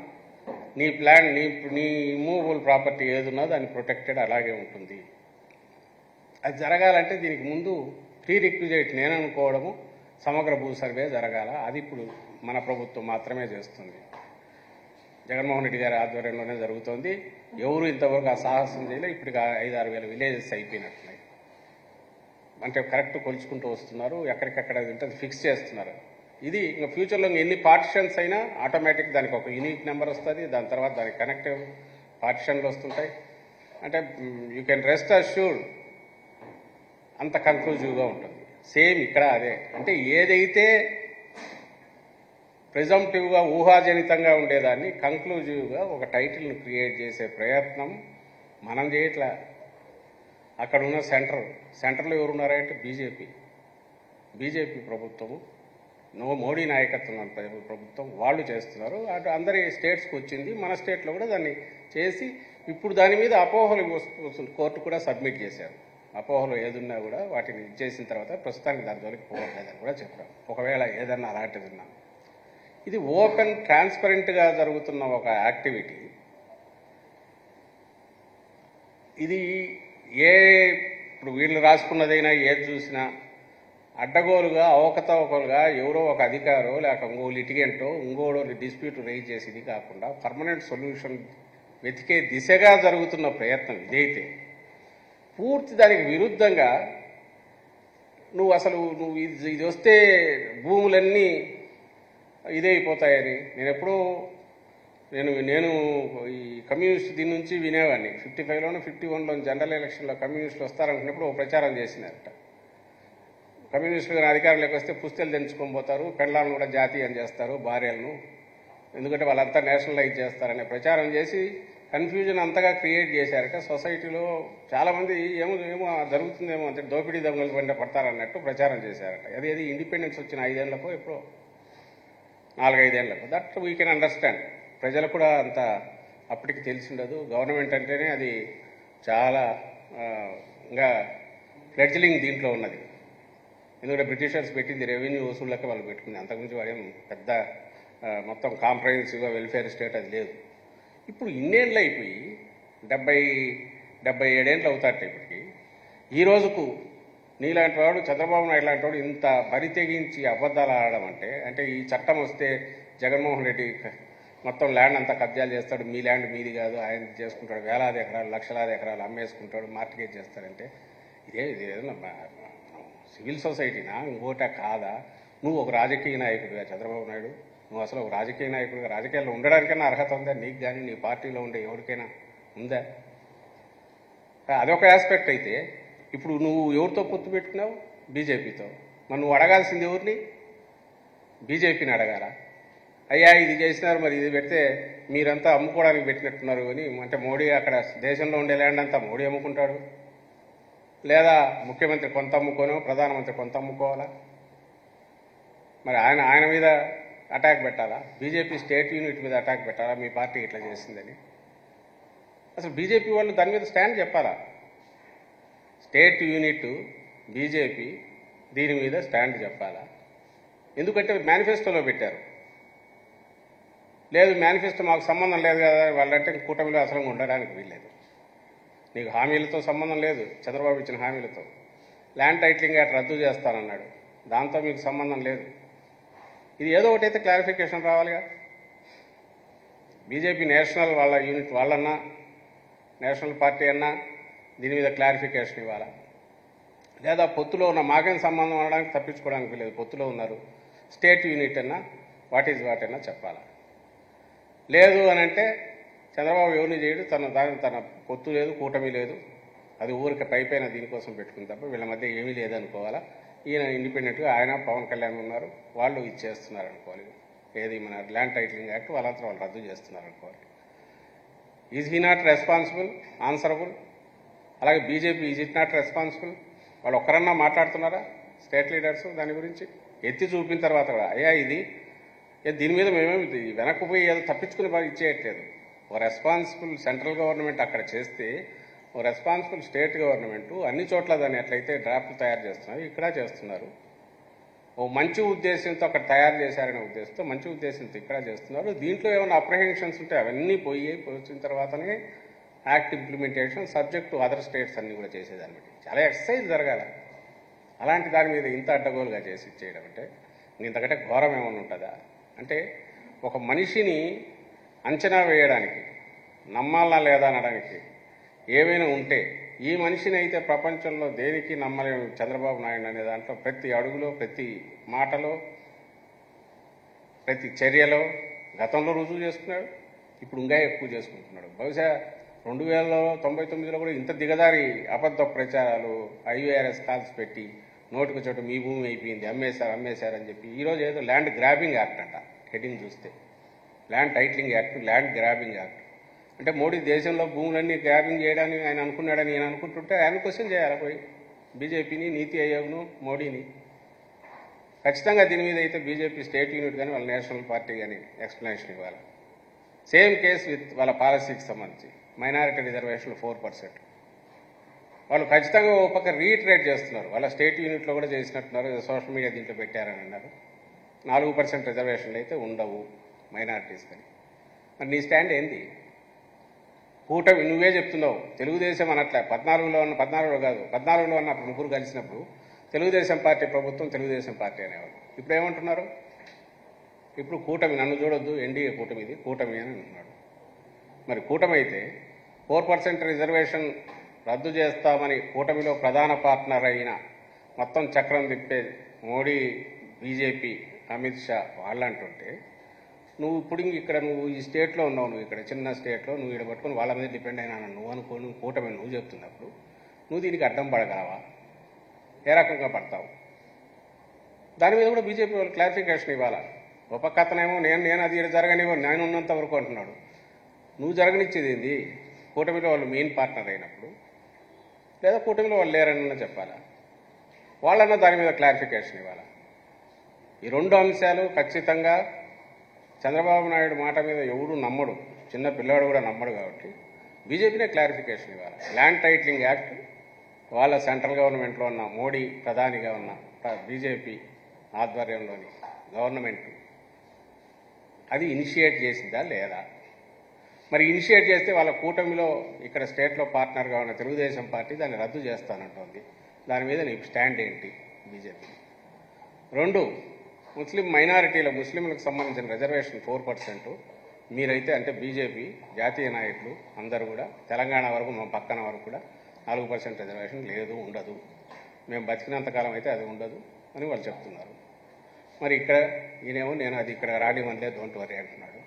నీ ప్లాన్ నీ ఇమ్మూవబుల్ ప్రాపర్టీ ఏదున్నా దాన్ని ప్రొటెక్టెడ్ అలాగే ఉంటుంది. అది జరగాలంటే దీనికి ముందు ప్రీ రిక్విజైట్ నేను అనుకోవడము సమగ్ర భూ సర్వే జరగాల. అది ఇప్పుడు మన ప్రభుత్వం మాత్రమే చేస్తుంది. జగన్మోహన్ రెడ్డి గారి ఆధ్వర్యంలోనే జరుగుతోంది. ఎవరు ఇంతవరకు ఆ సాహసం చేయలే. ఇప్పుడు 5-6 వేల విలేజెస్ అయిపోయినట్లున్నాయి. అంటే కరెక్ట్ కొలుచుకుంటూ వస్తున్నారు. ఎక్కడికక్కడ ఉంటే అది ఫిక్స్ చేస్తున్నారు. ఇది ఇంకా ఫ్యూచర్లో ఎన్ని పార్టిషన్స్ అయినా ఆటోమేటిక్ దానికి ఒక యూనిక్ నెంబర్ వస్తుంది. దాని తర్వాత దానికి కనెక్టివ్ పార్టిషన్లు వస్తుంటాయి. అంటే యూ కెన్ రెస్ట్ అష్యూర్డ్ అంత కన్క్లూజివ్గా ఉంటుంది. సేమ్ ఇక్కడ అదే. అంటే ఏదైతే ప్రిజంప్టివ్గా ఊహాజనితంగా ఉండేదాన్ని కంక్లూజివ్గా ఒక టైటిల్ను క్రియేట్ చేసే ప్రయత్నం మనం చేయట్లా. అక్కడ ఉన్న సెంటర్లో ఎవరున్నారంటే బీజేపీ ప్రభుత్వము, మోడీ నాయకత్వం ప్రభుత్వం వాళ్ళు చేస్తున్నారు. అటు అందరి స్టేట్స్కి వచ్చింది. మన స్టేట్లో కూడా దాన్ని చేసి ఇప్పుడు దాని మీద అపోహలు కోర్టు కూడా సబ్మిట్ చేశారు. అపోహలు ఏదున్నా కూడా వాటిని ఇచ్చేసిన తర్వాత ప్రస్తుతానికి దాని జోలికి పోవట్లేదని కూడా చెప్పారు. ఒకవేళ ఏదన్నా అలాంటిది ఉన్నా ఇది ఓపెన్ ట్రాన్స్పరెంట్గా జరుగుతున్న ఒక యాక్టివిటీ. ఇది ఇప్పుడు వీళ్ళు రాసుకున్నదైనా ఏది చూసినా అడ్డగోలుగా అవకతవకలుగా ఎవరో ఒక అధికారో లేక ఇంకో లిటిగెంటో ఇంకోడో డిస్ప్యూట్ రైజ్ చేసేది కాకుండా పర్మనెంట్ సొల్యూషన్ వెతికే దిశగా జరుగుతున్న ప్రయత్నం ఇదైతే పూర్తి దానికి విరుద్ధంగా నువ్వు ఇది వస్తే భూములన్నీ ఇదైపోతాయని నేను ఈ కమ్యూనిస్ట్ దీని నుంచి వినేవాడిని. 55లోనూ 51లో జనరల్ ఎలక్షన్లో కమ్యూనిస్టులు వస్తారనుకున్నప్పుడు ఒక ప్రచారం చేసినారట. కమ్యూనిస్టులు కానీ అధికారంలోకి వస్తే పుస్తలు తెంచుకొని పోతారు, పెండ్లాలను కూడా జాతీయం చేస్తారు, భార్యలను, ఎందుకంటే వాళ్ళంతా నేషనలైజ్ చేస్తారనే ప్రచారం చేసి కన్ఫ్యూజన్ అంతగా క్రియేట్ చేశారట. సొసైటీలో చాలామంది ఏమో జరుగుతుందేమో అంటే దోపిడీ దొంగలు వెంట పడతారన్నట్టు ప్రచారం చేశారట. అది ఇండిపెండెన్స్ వచ్చిన 5 ఏళ్లకో ఎప్పుడో 4-5 ఏళ్లకు. That we can understand. ప్రజలు కూడా అంత అప్పటికి తెలిసి ఉండదు. గవర్నమెంట్ అంటేనే అది చాలా ఇంకా ఫ్లెడ్జిలింగ్ దీంట్లో ఉన్నది. ఎందుకంటే బ్రిటిషర్స్ పెట్టింది రెవెన్యూ వసూళ్ళకి వాళ్ళు పెట్టుకుంది. అంతకుమించి వాడేం పెద్ద మొత్తం కాంప్రహెన్సివ్గా వెల్ఫేర్ స్టేట్ అది లేదు. ఇప్పుడు ఇన్నేళ్ళు అయిపోయి 77 ఏళ్ళు అవుతారట ఇప్పటికి. ఈ రోజుకు నీలాంటి వాడు చంద్రబాబు నాయుడు లాంటి వాడు ఇంత బరి తెగించి అబద్ధాలు ఆడడం అంటే ఈ చట్టం వస్తే జగన్మోహన్ రెడ్డి మొత్తం ల్యాండ్ అంతా కబ్జాలు చేస్తాడు, మీ ల్యాండ్ మీది కాదు, ఆయన చేసుకుంటాడు, వేలాది ఎకరాలు లక్షలాది ఎకరాలు అమ్మేసుకుంటాడు, మార్టిగేజ్ చేస్తాడంటే ఇదేదన్నా సివిల్ సొసైటీనా ఇంకోట కాదా? నువ్వు ఒక రాజకీయ నాయకుడిగా చంద్రబాబు నాయుడు, నువ్వు అసలు ఒక రాజకీయ నాయకుడిగా రాజకీయాల్లో ఉండడానికైనా అర్హత ఉందా నీకు కానీ నీ పార్టీలో ఉండే ఎవరికైనా? ఉందా? అదొక ఆస్పెక్ట్ అయితే ఇప్పుడు నువ్వు ఎవరితో పొత్తు పెట్టుకున్నావు? బీజేపీతో. మరి నువ్వు అడగాల్సింది ఎవరిని? బీజేపీని అడగాల. అయ్యా ఇది చేసినారు, మరి ఇది పెడితే మీరంతా అమ్ముకోవడానికి పెట్టినట్టున్నారు అని. అంటే మోడీ అక్కడ దేశంలో ఉండే ల్యాండ్ అంతా మోడీ అమ్ముకుంటాడు, లేదా ముఖ్యమంత్రి కొంత అమ్ముకోనో ప్రధానమంత్రి కొంత అమ్ముకోవాలా? మరి ఆయన మీద అటాక్ పెట్టాలా? బీజేపీ స్టేట్ యూనిట్ మీద అటాక్ పెట్టాలా? మీ పార్టీ ఇట్లా చేసిందని అసలు బీజేపీ వాళ్ళు దాని మీద స్టాండ్ చెప్పాలా? స్టేట్ యూనిట్ బీజేపీ దీని మీద స్టాండ్ చెప్పాలా? ఎందుకంటే మేనిఫెస్టోలో పెట్టారు. లేదు మేనిఫెస్టో మాకు సంబంధం లేదు కదా వాళ్ళంటే కూటమిలో అసలు ఉండడానికి వీల్లేదు. నీకు హామీలతో సంబంధం లేదు, చంద్రబాబు ఇచ్చిన హామీలతో. ల్యాండ్ టైటిలింగ్ యాక్ట్ రద్దు చేస్తానన్నాడు, దాంతో మీకు సంబంధం లేదు. ఇది ఏదో ఒకటైతే క్లారిఫికేషన్ రావాలిగా. బీజేపీ నేషనల్ వాళ్ళ యూనిట్ వాళ్ళన్నా, నేషనల్ పార్టీ అన్నా దీని మీద క్లారిఫికేషన్ ఇవ్వాలా? లేదా పొత్తులో ఉన్న మాకేం సంబంధం అనడానికి తప్పించుకోవడానికి లేదు, పొత్తులో ఉన్నారు, స్టేట్ యూనిట్ అన్నా వాట్ ఈజ్ వాట్ అన్నా చెప్పాలా? లేదు అని అంటే చంద్రబాబు ఎవరిని చేయడు, తన పొత్తు లేదు, కూటమి లేదు, అది ఊరికి పైపైన దీనికోసం పెట్టుకుని తప్ప వీళ్ళ మధ్య ఏమీ లేదనుకోవాలా? ఈయన ఇండిపెండెంట్గా ఆయన పవన్ కళ్యాణ్ ఉన్నారు, వాళ్ళు ఇచ్చేస్తున్నారు అనుకోవాలి. ఏది మన ల్యాండ్ టైటిలింగ్ యాక్ట్ వాళ్ళంతా వాళ్ళు రద్దు చేస్తున్నారు అనుకోవాలి. Is he not responsible, answerable? అలాగే BJP is it not responsible? వాళ్ళు ఒక్కరన్నా మాట్లాడుతున్నారా స్టేట్ లీడర్స్ దాని గురించి? ఎత్తి చూపిన తర్వాత కూడా అయ్యా ఇది దీని మీద మేమేమి వెనక్కి పోయి ఏదో తప్పించుకుని బాగా ఇచ్చేయట్లేదు. ఓ రెస్పాన్సిబుల్ సెంట్రల్ గవర్నమెంట్ అక్కడ చేస్తే ఓ రెస్పాన్సిబుల్ స్టేట్ గవర్నమెంట్ అన్ని చోట్ల దాన్ని ఎట్లయితే డ్రాఫ్ట్లు తయారు చేస్తున్నారు ఇక్కడ చేస్తున్నారు. ఓ మంచి ఉద్దేశంతో అక్కడ తయారు చేశారనే ఉద్దేశంతో మంచి ఉద్దేశంతో ఇక్కడ చేస్తున్నారు. దీంట్లో ఏమైనా అప్రహెన్షన్స్ ఉంటే అవన్నీ వచ్చిన తర్వాతనే act implementation subject to other states అన్నీ కూడా చేసేదాన్ని బట్టి చాలా ఎక్సర్సైజ్ జరగాల. అలాంటి దాని మీద ఇంత అడ్డగోలుగా చేసి ఇచ్చేయడం అంటే ఇంతకంటే ఘోరం ఏమైనా ఉంటుందా? అంటే ఒక మనిషిని అంచనా వేయడానికి, నమ్మాలా లేదా అనడానికి ఏమైనా ఉంటే ఈ మనిషిని అయితే ప్రపంచంలో దేనికి నమ్మలేము చంద్రబాబు నాయుడు అనే దాంట్లో ప్రతి అడుగులో, ప్రతి మాటలో, ప్రతి చర్యలో గతంలో రుజువు చేసుకున్నాడు, ఇప్పుడు ఇంకా ఎక్కువ చేసుకుంటున్నాడు. బహుశా 2099లో కూడా ఇంత దిగదారి అబద్ధ ప్రచారాలు, ఐవీఆర్ఎస్ కాల్స్ పెట్టి నోటికి చోటు మీ భూమి అయిపోయింది, అమ్మేశారని చెప్పి ఈరోజు ఏదో ల్యాండ్ గ్రాబింగ్ యాక్ట్ అంట. హెడ్డింగ్ చూస్తే land titling act, land grabbing act. అంటే మోడీ దేశంలో భూములన్నీ గ్రాబింగ్ చేయడానికి ఆయన అనుకున్నాడని నేను అనుకుంటుంటే ఆయన క్వశ్చన్ చేయాలి పోయి బీజేపీని, నీతి ఆయోగ్ను, మోడీని. ఖచ్చితంగా దీని మీద అయితే బీజేపీ స్టేట్ యూనిట్ కానీ వాళ్ళ నేషనల్ పార్టీ కానీ ఎక్స్ప్లెనేషన్ ఇవ్వాలి. సేమ్ కేసు విత్ వాళ్ళ పాలసీకి సంబంధించి మైనారిటీ రిజర్వేషన్లు 4%. వాళ్ళు ఖచ్చితంగా ఒక పక్క రీట్రేట్ చేస్తున్నారు, వాళ్ళ స్టేట్ యూనిట్లో కూడా చేసినట్టున్నారు, సోషల్ మీడియా దీంట్లో పెట్టారని అన్నారు. 4% రిజర్వేషన్లు అయితే ఉండవు మైనారిటీస్ కానీ. మరి నీ స్టాండ్ ఏంటి? కూటమి నువ్వే చెప్తున్నావు, తెలుగుదేశం అనట్లే. 14లో కాదు 14లో అన్నప్పుడు ముగ్గురు కలిసినప్పుడు తెలుగుదేశం పార్టీ ప్రభుత్వం, తెలుగుదేశం పార్టీ అనేవాళ్ళు. ఇప్పుడు ఏమంటున్నారు? ఇప్పుడు కూటమి, నన్ను చూడొద్దు, ఎన్డీఏ కూటమి, ఇది కూటమి అని అంటున్నాడు. మరి కూటమి అయితే 4% రిజర్వేషన్ రద్దు చేస్తామని కూటమిలో ప్రధాన పార్ట్నర్ అయిన మొత్తం చక్రం తిప్పే మోడీ, బీజేపీ, అమిత్ షా వాళ్ళు అంటుంటే నువ్వు ఇప్పుడు ఇక్కడ నువ్వు ఈ స్టేట్లో ఉన్నావు, నువ్వు ఇక్కడ చిన్న స్టేట్లో నువ్వు ఇక్కడ పట్టుకుని వాళ్ళ మీద డిపెండ్ అయినా నువ్వు అనుకోని కూటమి నువ్వు చెప్తున్నప్పుడు నువ్వు దీనికి అడ్డం పడగలవా? ఏ రకంగా పడతావు? దాని మీద కూడా బీజేపీ వాళ్ళు క్లారిఫికేషన్ ఇవ్వాలా. ఒక పక్క అతనేమో నేను అది జరగనివ్వ, నేను ఉన్నంత వరకు అంటున్నాడు. నువ్వు జరగనిచ్చేది ఏంది? కూటమిలో వాళ్ళు మెయిన్ పార్ట్నర్ అయినప్పుడు, లేదా కూటమిలో వాళ్ళు లేరన్నా చెప్పాలా? వాళ్ళన్నా దాని మీద క్లారిఫికేషన్ ఇవ్వాలా? ఈ రెండు అంశాలు ఖచ్చితంగా చంద్రబాబు నాయుడు మాట మీద ఎవరు నమ్మడు, చిన్న పిల్లవాడు కూడా నమ్మడు. కాబట్టి బీజేపీనే క్లారిఫికేషన్ ఇవ్వాలి. ల్యాండ్ టైటిలింగ్ యాక్ట్ వాళ్ళ సెంట్రల్ గవర్నమెంట్లో ఉన్న మోడీ ప్రధానిగా ఉన్న బీజేపీ ఆధ్వర్యంలోని గవర్నమెంట్ అది ఇనిషియేట్ చేసిందా లేదా? మరి ఇనిషియేట్ చేస్తే వాళ్ళ కూటమిలో ఇక్కడ స్టేట్లో పార్ట్నర్గా ఉన్న తెలుగుదేశం పార్టీ దాన్ని రద్దు చేస్తానంటోంది. దాని మీద నీకు స్టాండ్ ఏంటి బీజేపీ? రెండు, ముస్లిం మైనారిటీల ముస్లింలకు సంబంధించిన రిజర్వేషన్ 4%. మీరైతే అంటే బీజేపీ జాతీయ నాయకులు అందరూ కూడా తెలంగాణ వరకు మా పక్కన వరకు కూడా 4% రిజర్వేషన్ లేదు, ఉండదు, మేము బతికినంతకాలం అయితే అది ఉండదు అని వాళ్ళు చెప్తున్నారు. మరి ఇక్కడ ఈయనేమో నేను అది ఇక్కడ రానివ్వలే, డోంట్ వరీ అంటున్నాడు.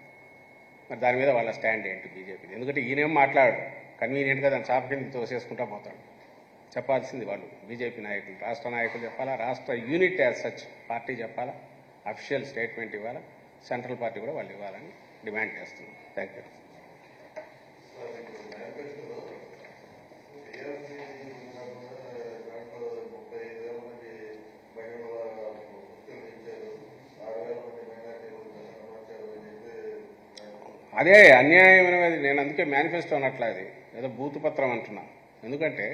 మరి దాని మీద వాళ్ళ స్టాండ్ ఏంటి బీజేపీ? ఎందుకంటే ఈయనేం మాట్లాడు, కన్వీనియంట్గా దాన్ని చాప కింద తోసేసుకుంటా పోతాడు. చెప్పాల్సింది వాళ్ళు బీజేపీ నాయకులు, రాష్ట్ర నాయకులు చెప్పాలా, రాష్ట్ర యూనిట్ యాజ్ సచ్ పార్టీ చెప్పాలా, అఫీషియల్ స్టేట్మెంట్ ఇవ్వాలా, సెంట్రల్ పార్టీ కూడా వాళ్ళు ఇవ్వాలని డిమాండ్ చేస్తున్నాం. Thank you. అదే అన్యాయమైనది. నేను అందుకే మేనిఫెస్టో అనట్లా, అది ఏదో బూతు పత్రం అంటున్నా. ఎందుకంటే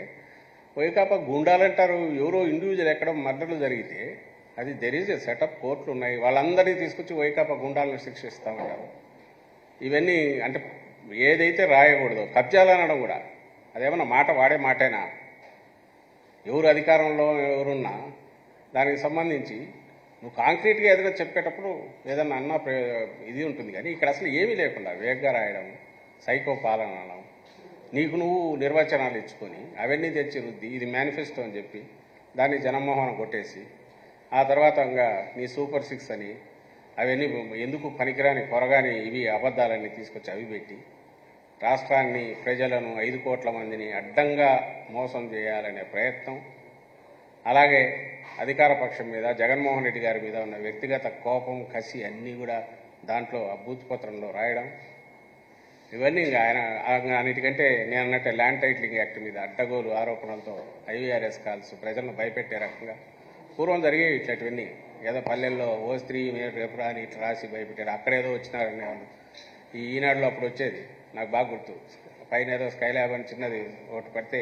వైకాపా గుండాలంటారు, ఎవరో ఇండివిజువల్ ఎక్కడ మర్డర్లు జరిగితే అది దెర్ ఈజ్ ఎ సెటప్, కోర్టులు ఉన్నాయి, వాళ్ళందరినీ తీసుకొచ్చి వైకాపా గుండాలను శిక్షిస్తామంటారు. ఇవన్నీ అంటే ఏదైతే రాయకూడదో కబ్జాలు అనడం కూడా అదేమన్నా మాట వాడే మాటేనా? ఎవరు అధికారంలో ఎవరున్నా దానికి సంబంధించి నువ్వు కాంక్రీట్గా ఏదైనా చెప్పేటప్పుడు ఏదన్నా అన్న ఇది ఉంటుంది. కానీ ఇక్కడ అసలు ఏమీ లేకుండా వేగంగా రాయడం, సైకో పాలన అనడం, నీకు నువ్వు నిర్వచనాలు ఇచ్చుకొని అవన్నీ తెచ్చి రుద్ది ఇది మేనిఫెస్టో అని చెప్పి దాన్ని జనమోహనం కొట్టేసి ఆ తర్వాత ఇంకా నీ సూపర్ 6 అని అవన్నీ ఎందుకు పనికిరాని కొరగాని ఇవి అబద్ధాలన్నీ తీసుకొచ్చి అవి పెట్టి రాష్ట్రాన్ని, ప్రజలను, 5 కోట్ల మందిని అడ్డంగా మోసం చేయాలనే ప్రయత్నం, అలాగే అధికార పక్షం మీద జగన్మోహన్ రెడ్డి గారి మీద ఉన్న వ్యక్తిగత కోపం, కసి అన్నీ కూడా దాంట్లో ఆ బూత్ పత్రంలో రాయడం, ఇవన్నీ ఆయన అన్నిటికంటే నేను అన్నట్టే ల్యాండ్ టైటిలింగ్ యాక్ట్ మీద అడ్డగోలు ఆరోపణలతో IVRS కాల్స్ ప్రజలను భయపెట్టే రకంగా పూర్వం జరిగేవి ఇట్లాంటివన్నీ. ఏదో పల్లెల్లో ఓ స్త్రీ రేపు రాని ఇట్లా రాసి భయపెట్టారు, అక్కడేదో వచ్చినారనే వాళ్ళు. ఈ ఈనాడులో అప్పుడు వచ్చేది నాకు బాగా గుర్తు, పైన ఏదో స్కైలాబ్ అని చిన్నది ఒకటి పెడితే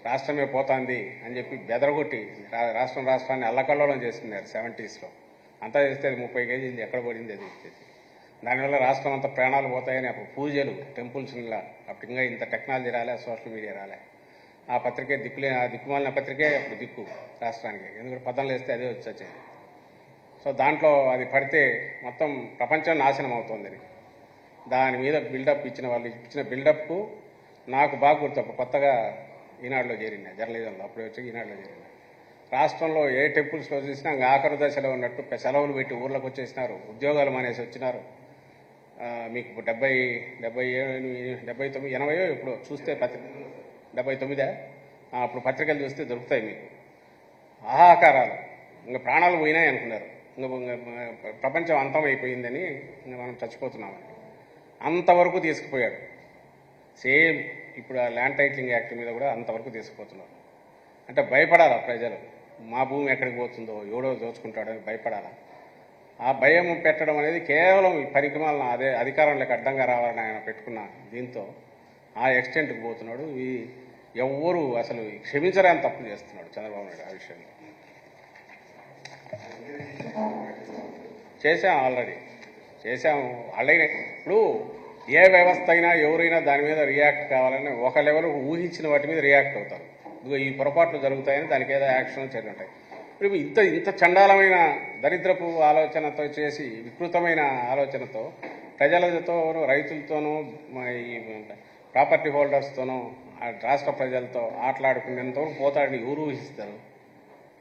రాష్ట్రమే పోతుంది అని చెప్పి బెదరగొట్టి రాష్ట్రాన్ని అల్లకల్లోలం చేస్తున్నారు 70s. అంతా చేస్తే అది 30 కేజీలు ఎక్కడ పడింది అది. దానివల్ల రాష్ట్రం అంతా ప్రాణాలు పోతాయని అప్పుడు పూజలు, టెంపుల్స్లా, అప్పుడు ఇంకా ఇంత టెక్నాలజీ రాలే, సోషల్ మీడియా రాలే. ఆ పత్రికే దిక్కుమాలిన పత్రికే అప్పుడు దిక్కు రాష్ట్రానికి, ఎందుకంటే పదంలో వేస్తే అదే వచ్చేది. సో దాంట్లో అది పడితే మొత్తం ప్రపంచం నాశనం అవుతుందని దాని మీద బిల్డప్ ఇచ్చిన వాళ్ళు ఇచ్చిన బిల్డప్కు నాకు బాగా గుర్తు. అప్పుడు కొత్తగా ఈనాడులో చేరినా, జర్నలిజంలో అప్పుడు వచ్చి ఈనాడులో చేరినా. రాష్ట్రంలో ఏ టెంపుల్స్లో చూసినా ఆఖరు దశలో ఉన్నట్టు సెలవులు పెట్టి ఊర్లోకి వచ్చేసినారు, ఉద్యోగాలు మానేసి వచ్చినారు. మీకు 79 80 ఇప్పుడు చూస్తే 79 అప్పుడు పత్రికలు చూస్తే దొరుకుతాయి మీకు. ఆహాకారాలు, ఇంకా ప్రాణాలు పోయినాయి అనుకున్నారు, ఇంకా ప్రపంచం అంతం అయిపోయిందని, ఇంకా మనం చచ్చిపోతున్నామని అంతవరకు తీసుకుపోయాడు. సేమ్ ఇప్పుడు ఆ ల్యాండ్ టైటిలింగ్ యాక్ట్ మీద కూడా అంతవరకు తీసుకుపోతున్నారు. అంటే భయపడాలా ప్రజలు, మా భూమి ఎక్కడికి పోతుందో, ఎవడో దోచుకుంటాడని భయపడాలా? ఆ భయం పెట్టడం అనేది కేవలం ఈ పరికమాలను అదే అధికారంలోకి అడ్డంగా రావాలని ఆయన పెట్టుకున్న దీంతో ఆ ఎక్స్టెంట్కి పోతున్నాడు. ఎవ్వరూ అసలు క్షమించరాని తప్పు చేస్తున్నాడు చంద్రబాబు నాయుడు ఆ విషయంలో. ఆల్రెడీ చేశాము. ఇప్పుడు ఏ వ్యవస్థ అయినా ఎవరైనా దాని మీద రియాక్ట్ కావాలని ఒక లెవెల్ ఊహించిన వాటి మీద రియాక్ట్ అవుతారు. ఇదిగో ఈ పొరపాట్లు జరుగుతాయని దానికి ఏదో యాక్షన్ చర్యలు ఉంటాయి. ఇప్పుడు ఇంత చండాలమైన దరిద్రపు ఆలోచనతో చేసి, వికృతమైన ఆలోచనతో ప్రజలతో, రైతులతోనూ, ఈ ప్రాపర్టీ హోల్డర్స్తోనూ, రాష్ట్ర ప్రజలతో ఆటలాడుకునేంతవరకు పోతాడని ఎవరు ఊహిస్తారు?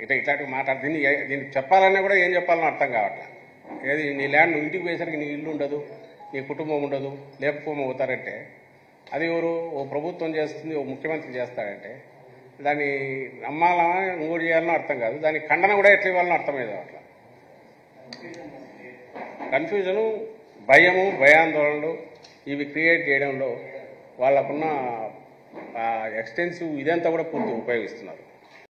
ఇట్లాంటివి మాట్లాడు. దీన్ని చెప్పాలన్నా కూడా ఏం చెప్పాలని అర్థం కావట్లేదు. ఏది నీ ల్యాండ్ నువ్వు ఇంటికి పోయేసరికి నీ ఇల్లు ఉండదు, నీ కుటుంబం ఉండదు, లేకపోతారంటే అది ఎవరు? ఓ ప్రభుత్వం చేస్తుంది, ఓ ముఖ్యమంత్రి చేస్తాడంటే దాన్ని నమ్మాలా, ఇంకోటి చేయాలనో అర్థం కాదు. దాని ఖండన కూడా ఎట్లా ఇవ్వాలనో అర్థమయ్యేది. అట్లా కన్ఫ్యూజను, భయము, భయాందోళనలు ఇవి క్రియేట్ చేయడంలో వాళ్ళకున్న ఎక్స్టెన్సివ్ ఇదంతా కూడా పూర్తి ఉపయోగిస్తున్నారు.